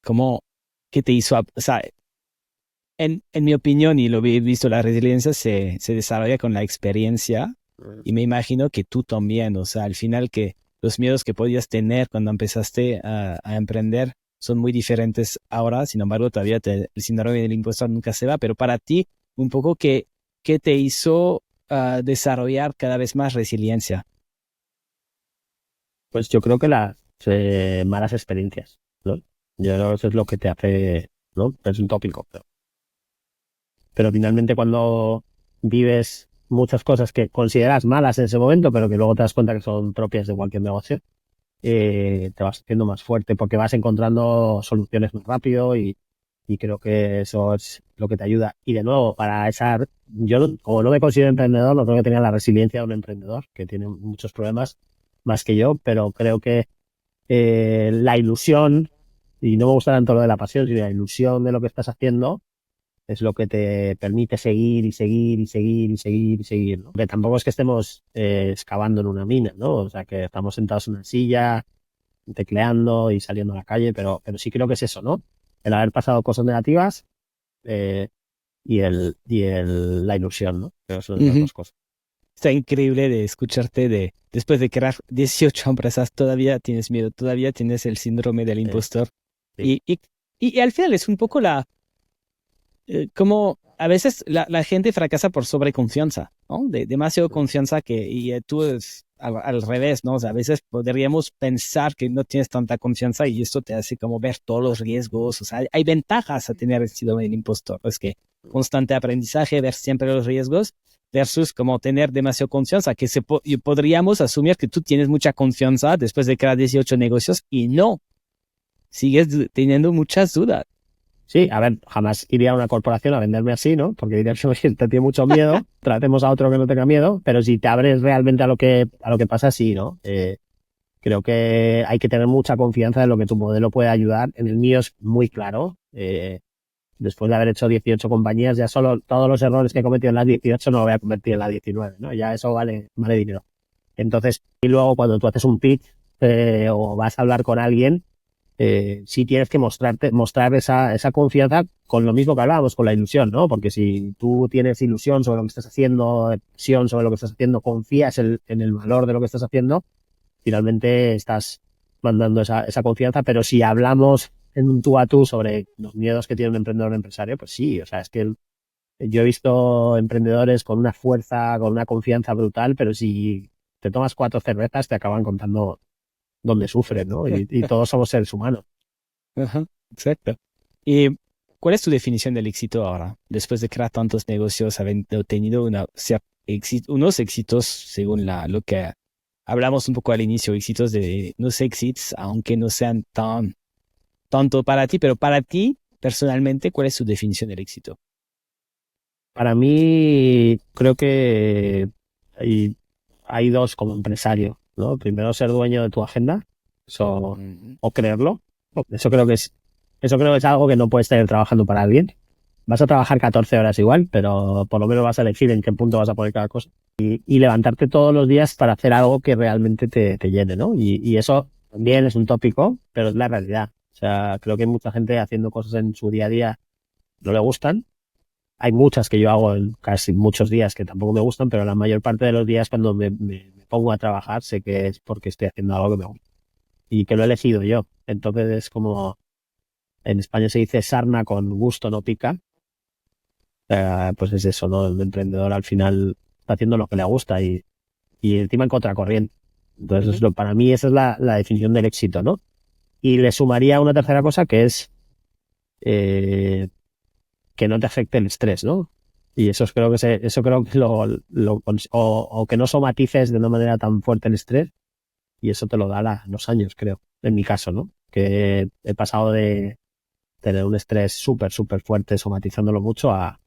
B: ¿cómo, qué te hizo? O sea, en mi opinión, y lo he visto, la resiliencia se desarrolla con la experiencia y me imagino que tú también, o sea, al final que los miedos que podías tener cuando empezaste a emprender son muy diferentes ahora, sin embargo, todavía el síndrome del impostor nunca se va, pero para ti, un poco, ¿qué te hizo desarrollar cada vez más resiliencia?
A: Pues yo creo que las malas experiencias, ¿no? Yo creo que eso es lo que te hace, ¿no? Es un tópico, pero finalmente cuando vives muchas cosas que consideras malas en ese momento, pero que luego te das cuenta que son propias de cualquier negocio, te vas haciendo más fuerte porque vas encontrando soluciones más rápido y creo que eso es lo que te ayuda. Y de nuevo, yo como no me considero emprendedor, no creo que tenga la resiliencia de un emprendedor, que tiene muchos problemas más que yo, pero creo que la ilusión, y no me gusta tanto lo de la pasión, sino la ilusión de lo que estás haciendo, es lo que te permite seguir y seguir y seguir y seguir y seguir, ¿no? Que tampoco es que estemos excavando en una mina, ¿no? O sea, que estamos sentados en una silla, tecleando y saliendo a la calle, pero sí creo que es eso, ¿no? El haber pasado cosas negativas eh, la ilusión, ¿no? Creo que son las dos cosas.
B: Está increíble de escucharte después de crear 18 empresas, todavía tienes miedo, todavía tienes el síndrome del impostor.
A: Sí.
B: Y al final es un poco como a veces la gente fracasa por sobreconfianza, ¿no? Demasiado confianza tú es al revés, ¿no? O sea, a veces podríamos pensar que no tienes tanta confianza y esto te hace como ver todos los riesgos. O sea, hay ventajas a tener el síndrome del impostor. Es que constante aprendizaje, ver siempre los riesgos versus como tener demasiado confianza, que podríamos asumir que tú tienes mucha confianza después de crear 18 negocios y no, sigues teniendo muchas dudas.
A: Sí, a ver, jamás iría a una corporación a venderme así, ¿no? Porque dirían, te tiene mucho miedo, tratemos a otro que no tenga miedo, pero si te abres realmente a lo que pasa, sí, ¿no? Creo que hay que tener mucha confianza en lo que tu modelo puede ayudar. En el mío es muy claro. Después de haber hecho 18 compañías, ya solo todos los errores que he cometido en las 18 no lo voy a convertir en las 19, ¿no? Ya eso vale dinero. Entonces, y luego cuando tú haces un pitch o vas a hablar con alguien, sí tienes que mostrar esa confianza con lo mismo que hablábamos, con la ilusión, ¿no? Porque si tú tienes ilusión sobre lo que estás haciendo, pasión sobre lo que estás haciendo, confías en el valor de lo que estás haciendo, finalmente estás mandando esa confianza. Pero si hablamos en un tú a tú sobre los miedos que tiene un emprendedor o un empresario, pues sí, o sea, es que yo he visto emprendedores con una fuerza, con una confianza brutal, pero si te tomas 4 cervezas te acaban contando dónde sufren, ¿no? Y todos somos seres humanos.
B: Ajá, exacto. ¿Y cuál es tu definición del éxito ahora? Después de crear tantos negocios, habiendo tenido unos éxitos, según lo que hablamos un poco al inicio, éxitos de unos éxitos, aunque no sean tanto para ti, pero para ti, personalmente, ¿cuál es tu definición del éxito?
A: Para mí, creo que hay dos como empresario, ¿no? Primero, ser dueño de tu agenda, eso, o creerlo. Eso creo que es algo que no puedes tener trabajando para alguien. Vas a trabajar 14 horas igual, pero por lo menos vas a elegir en qué punto vas a poner cada cosa. Y levantarte todos los días para hacer algo que realmente te llene, ¿no? Y eso también es un tópico, pero es la realidad. O sea, creo que hay mucha gente haciendo cosas en su día a día no le gustan. Hay muchas que yo hago en casi muchos días que tampoco me gustan, pero la mayor parte de los días cuando me pongo a trabajar sé que es porque estoy haciendo algo que me gusta y que lo he elegido yo. Entonces es como, en España se dice sarna con gusto no pica. Pues es eso, ¿no? El emprendedor al final está haciendo lo que le gusta y encima en contracorriente. Entonces, para mí esa es la definición del éxito, ¿no? Y le sumaría una tercera cosa que es que no te afecte el estrés, ¿no? Y eso creo que o que no somatices de una manera tan fuerte el estrés, y eso te lo da los años, creo, en mi caso, ¿no? Que he pasado de tener un estrés súper, súper fuerte, somatizándolo mucho, a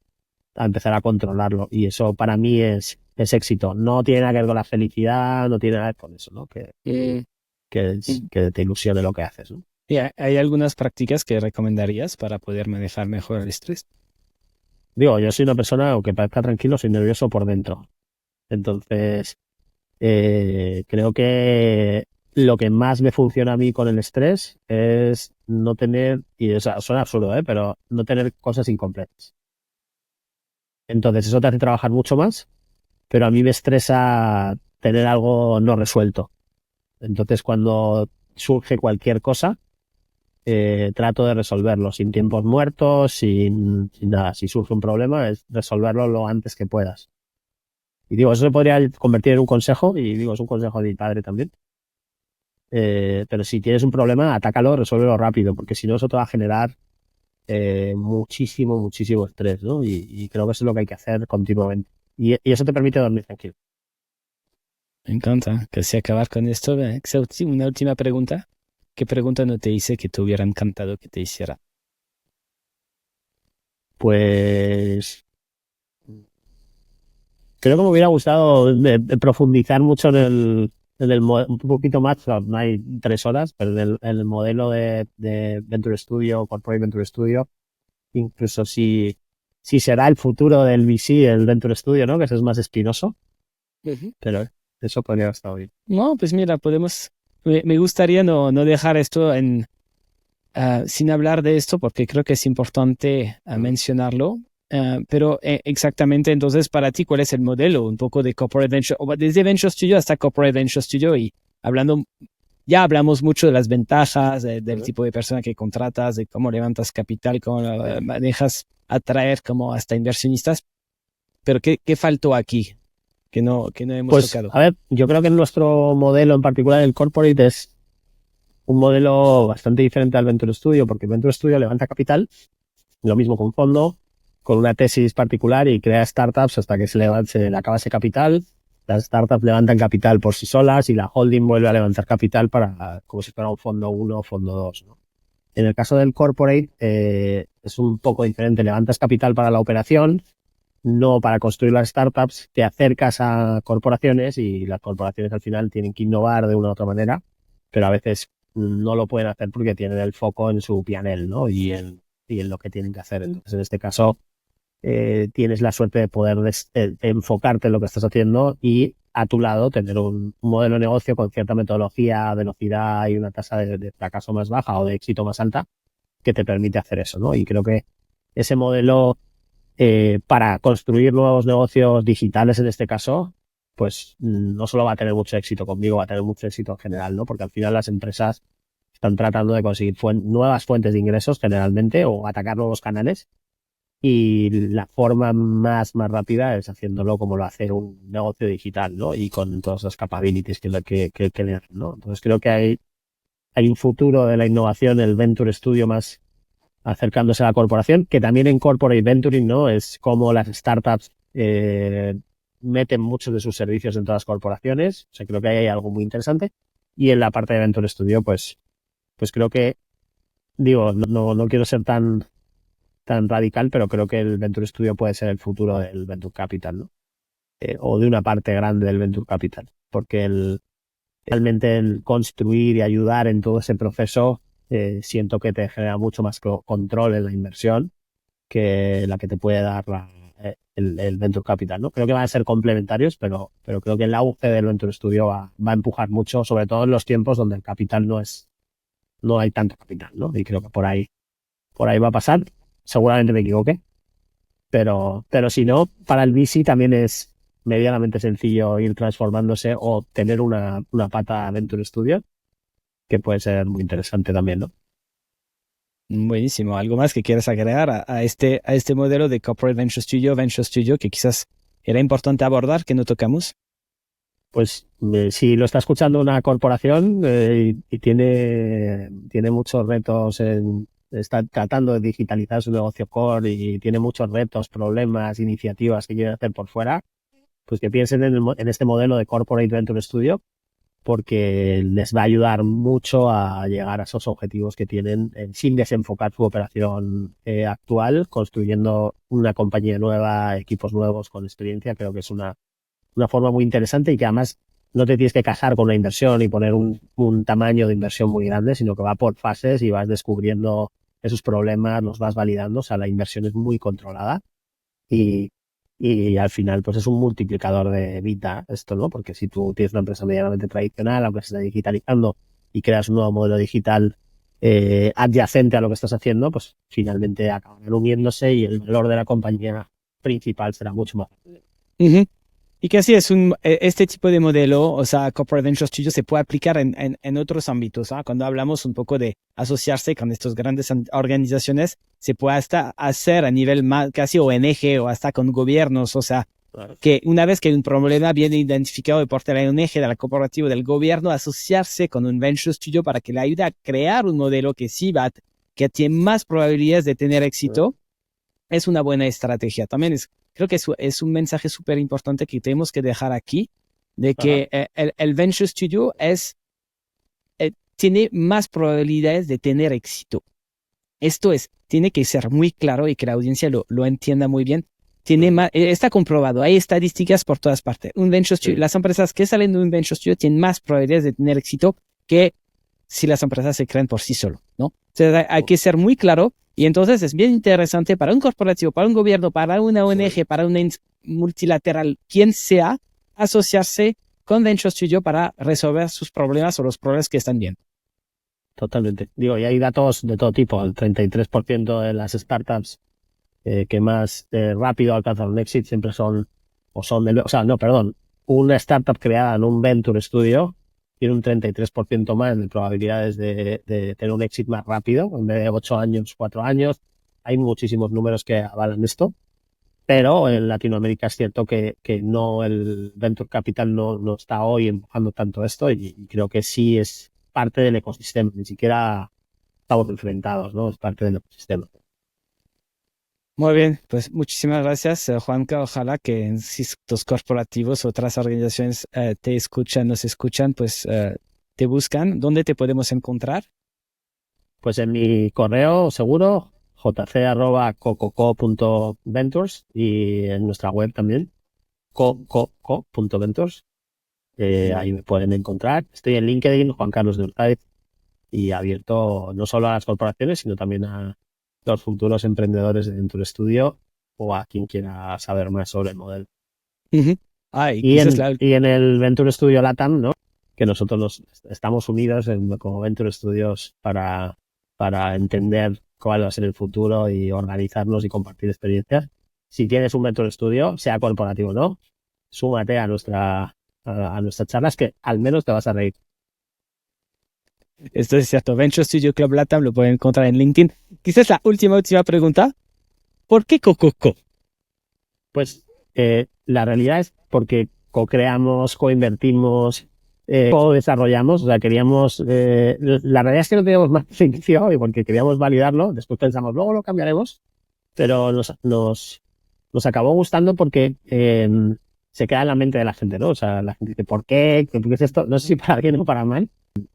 A: empezar a controlarlo. Y eso para mí es éxito. No tiene nada que ver con la felicidad, no tiene nada que ver con eso, ¿no? Que te ilusione lo que haces, ¿no?
B: ¿Y hay algunas prácticas que recomendarías para poder manejar mejor el estrés?
A: Digo, yo soy una persona, aunque parezca tranquilo, soy nervioso por dentro. Entonces, creo que lo que más me funciona a mí con el estrés es no tener, y o sea, suena absurdo, pero no tener cosas incompletas. Entonces, eso te hace trabajar mucho más, pero a mí me estresa tener algo no resuelto. Entonces, cuando surge cualquier cosa, trato de resolverlo sin tiempos muertos, sin nada. Si surge un problema, es resolverlo lo antes que puedas. Y digo, eso se podría convertir en un consejo, y digo, es un consejo de mi padre también. Pero si tienes un problema, atácalo, resuélvelo rápido, porque si no, eso te va a generar muchísimo, muchísimo estrés, ¿no? Y creo que eso es lo que hay que hacer continuamente. Y eso te permite dormir tranquilo.
B: Me encanta. Casi acabar con esto. Una última pregunta. ¿Qué pregunta no te hice que te hubiera encantado que te hiciera?
A: Pues creo que me hubiera gustado de profundizar mucho un poquito más, no hay 3 horas, pero en el modelo de Venture Studio, Corporate Venture Studio, incluso si si será el futuro del VC, el Venture Studio, ¿no? Que ese es más espinoso, pero eso podría haber estado bien.
B: No, pues mira, me gustaría no dejar esto sin hablar de esto porque creo que es importante mencionarlo. Pero exactamente, entonces, para ti, ¿cuál es el modelo? Un poco de Corporate Venture, o desde Venture Studio hasta Corporate Venture Studio, y ya hablamos mucho de las ventajas, del tipo de persona que contratas, de cómo levantas capital, cómo manejas atraer como hasta inversionistas. Pero ¿qué faltó aquí que no hemos
A: Pues,
B: tocado?
A: a ver, yo creo que nuestro modelo en particular, el Corporate, es un modelo bastante diferente al Venture Studio, porque el Venture Studio levanta capital, lo mismo con un fondo, con una tesis particular y crea startups hasta que se le acaba ese capital. Las startups levantan capital por sí solas y la holding vuelve a levantar capital como si fuera un fondo 1 o fondo 2, ¿no? En el caso del corporate es un poco diferente. Levantas capital para la operación, no para construir las startups. Te acercas a corporaciones y las corporaciones al final tienen que innovar de una u otra manera, pero a veces no lo pueden hacer porque tienen el foco en su P&L, ¿no? Y en lo que tienen que hacer. Entonces, en este caso, tienes la suerte de poder enfocarte en lo que estás haciendo y a tu lado tener un modelo de negocio con cierta metodología, velocidad y una tasa de fracaso más baja o de éxito más alta que te permite hacer eso, ¿no? Y creo que ese modelo para construir nuevos negocios digitales en este caso, pues no solo va a tener mucho éxito conmigo, va a tener mucho éxito en general, ¿no? Porque al final las empresas están tratando de conseguir nuevas fuentes de ingresos generalmente o atacar nuevos canales. Y la forma más rápida es haciéndolo como lo hace un negocio digital, ¿no? Y con todas las capabilities que le dan, ¿no? Entonces creo que hay un futuro de la innovación, el Venture Studio más acercándose a la corporación, que también en Corporate Venturing, ¿no? Es como las startups meten muchos de sus servicios en todas las corporaciones. O sea, creo que ahí hay algo muy interesante. Y en la parte de Venture Studio, pues creo que, digo, no quiero ser tan radical, pero creo que el Venture Studio puede ser el futuro del Venture Capital, ¿no? O de una parte grande del Venture Capital, porque realmente el construir y ayudar en todo ese proceso siento que te genera mucho más control en la inversión que la que te puede dar el Venture Capital, ¿no? Creo que van a ser complementarios, pero creo que el auge del Venture Studio va a empujar mucho, sobre todo en los tiempos donde el capital no hay tanto capital, ¿no? Y creo que por ahí va a pasar. Seguramente me equivoqué, pero si no, para el VC también es medianamente sencillo ir transformándose o tener una pata Venture Studio, que puede ser muy interesante también, ¿no?
B: Buenísimo. ¿Algo más que quieras agregar a este modelo de Corporate Venture Studio, que quizás era importante abordar, que no tocamos?
A: Pues si lo está escuchando una corporación y tiene muchos retos está tratando de digitalizar su negocio core y tiene muchos retos, problemas, iniciativas que quieren hacer por fuera, pues que piensen en este modelo de Corporate Venture Studio, porque les va a ayudar mucho a llegar a esos objetivos que tienen sin desenfocar su operación actual, construyendo una compañía nueva, equipos nuevos con experiencia. Creo que es una forma muy interesante y que además no te tienes que casar con la inversión y poner un tamaño de inversión muy grande, sino que va por fases y vas descubriendo esos problemas, los vas validando. O sea, la inversión es muy controlada y al final pues es un multiplicador de vida esto, ¿no? Porque si tú tienes una empresa medianamente tradicional, aunque se está digitalizando y creas un nuevo modelo digital adyacente a lo que estás haciendo, pues finalmente acabarán uniéndose y el valor de la compañía principal será mucho más.
B: Uh-huh. Y que así es este tipo de modelo, o sea, Corporate Venture Studio se puede aplicar en otros ámbitos, ¿ah? Cuando hablamos un poco de asociarse con estas grandes organizaciones, se puede hasta hacer a nivel más, casi ONG o hasta con gobiernos, o sea,
A: Claro.
B: que una vez que hay un problema bien identificado de parte de la ONG, de la cooperativa, del gobierno, asociarse con un Venture Studio para que le ayude a crear un modelo que que tiene más probabilidades de tener éxito, es una buena estrategia. También creo que es un mensaje súper importante que tenemos que dejar aquí, de que el Venture Studio tiene más probabilidades de tener éxito. Esto tiene que ser muy claro y que la audiencia lo entienda muy bien. Está comprobado, hay estadísticas por todas partes. Un Venture Studio, las empresas que salen de un Venture Studio tienen más probabilidades de tener éxito que si las empresas se creen por sí solo, ¿no? Entonces hay que ser muy claro, y entonces es bien interesante para un corporativo, para un gobierno, para una ONG, para una multilateral, quien sea, asociarse con Venture Studio para resolver sus problemas o los problemas que están viendo.
A: Totalmente. Digo, y hay datos de todo tipo. El 33% de las startups que más rápido alcanzan un exit siempre una startup creada en un Venture Studio tiene un 33% más de probabilidades de tener un exit más rápido, en vez de 8 años, 4 años. Hay muchísimos números que avalan esto, pero en Latinoamérica es cierto que no, el Venture Capital no está hoy empujando tanto esto, y creo que sí es parte del ecosistema, ni siquiera estamos enfrentados, ¿no? Es parte del ecosistema.
B: Muy bien, pues muchísimas gracias, Juanca. Ojalá que en estos corporativos, otras organizaciones te escuchan, nos escuchan, pues te buscan. ¿Dónde te podemos encontrar?
A: Pues en mi correo seguro, jc@cococo.ventures, y en nuestra web también, cococo.ventures. Ahí me pueden encontrar. Estoy en LinkedIn, Juan Carlos de Urtaiz, y abierto no solo a las corporaciones, sino también a los futuros emprendedores de Venture Studio o a quien quiera saber más sobre el modelo.
B: Y
A: en el Venture Studio LATAM, ¿no? Que nosotros estamos unidos como Venture Studios para entender cuál va a ser el futuro y organizarnos y compartir experiencias. Si tienes un Venture Studio, sea corporativo o no, súmate a nuestras charlas, que al menos te vas a reír.
B: Esto es cierto. Venture Studio Club LATAM lo pueden encontrar en LinkedIn. Quizás la última pregunta. ¿Por qué Cococo?
A: Pues la realidad es porque co-creamos, co-invertimos, co-desarrollamos. O sea, queríamos... la realidad es que no teníamos más inicio y porque queríamos validarlo. Después pensamos, luego lo cambiaremos. Pero nos acabó gustando porque se queda en la mente de la gente, ¿no? O sea, la gente dice, ¿por qué? ¿Qué es esto? No sé si para bien o para mal.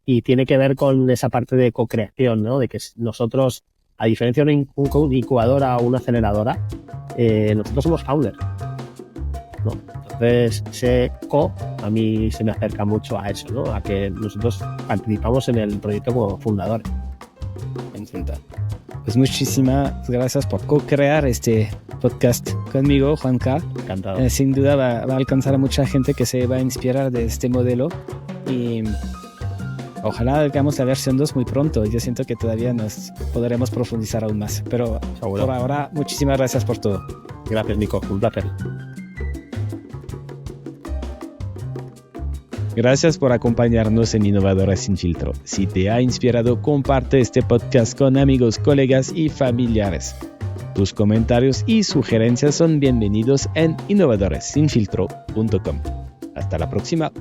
A: Y tiene que ver con esa parte de co-creación, ¿no? De que nosotros, a diferencia de una incubadora o una aceleradora, nosotros somos founders, ¿no? Entonces, ese a mí se me acerca mucho a eso, ¿no? A que nosotros participamos en el proyecto como fundadores.
B: Encantado. Pues muchísimas gracias por co-crear este podcast conmigo, Juanca.
A: Encantado.
B: Sin duda va a alcanzar a mucha gente que se va a inspirar de este modelo, y ojalá hagamos la versión 2 muy pronto. Yo siento que todavía nos podremos profundizar aún más. Pero
A: seguro.
B: Por ahora, muchísimas gracias por todo.
A: Gracias, Nico. Un placer.
B: Gracias por acompañarnos en Innovadores sin Filtro. Si te ha inspirado, comparte este podcast con amigos, colegas y familiares. Tus comentarios y sugerencias son bienvenidos en innovadoressinfiltro.com. Hasta la próxima.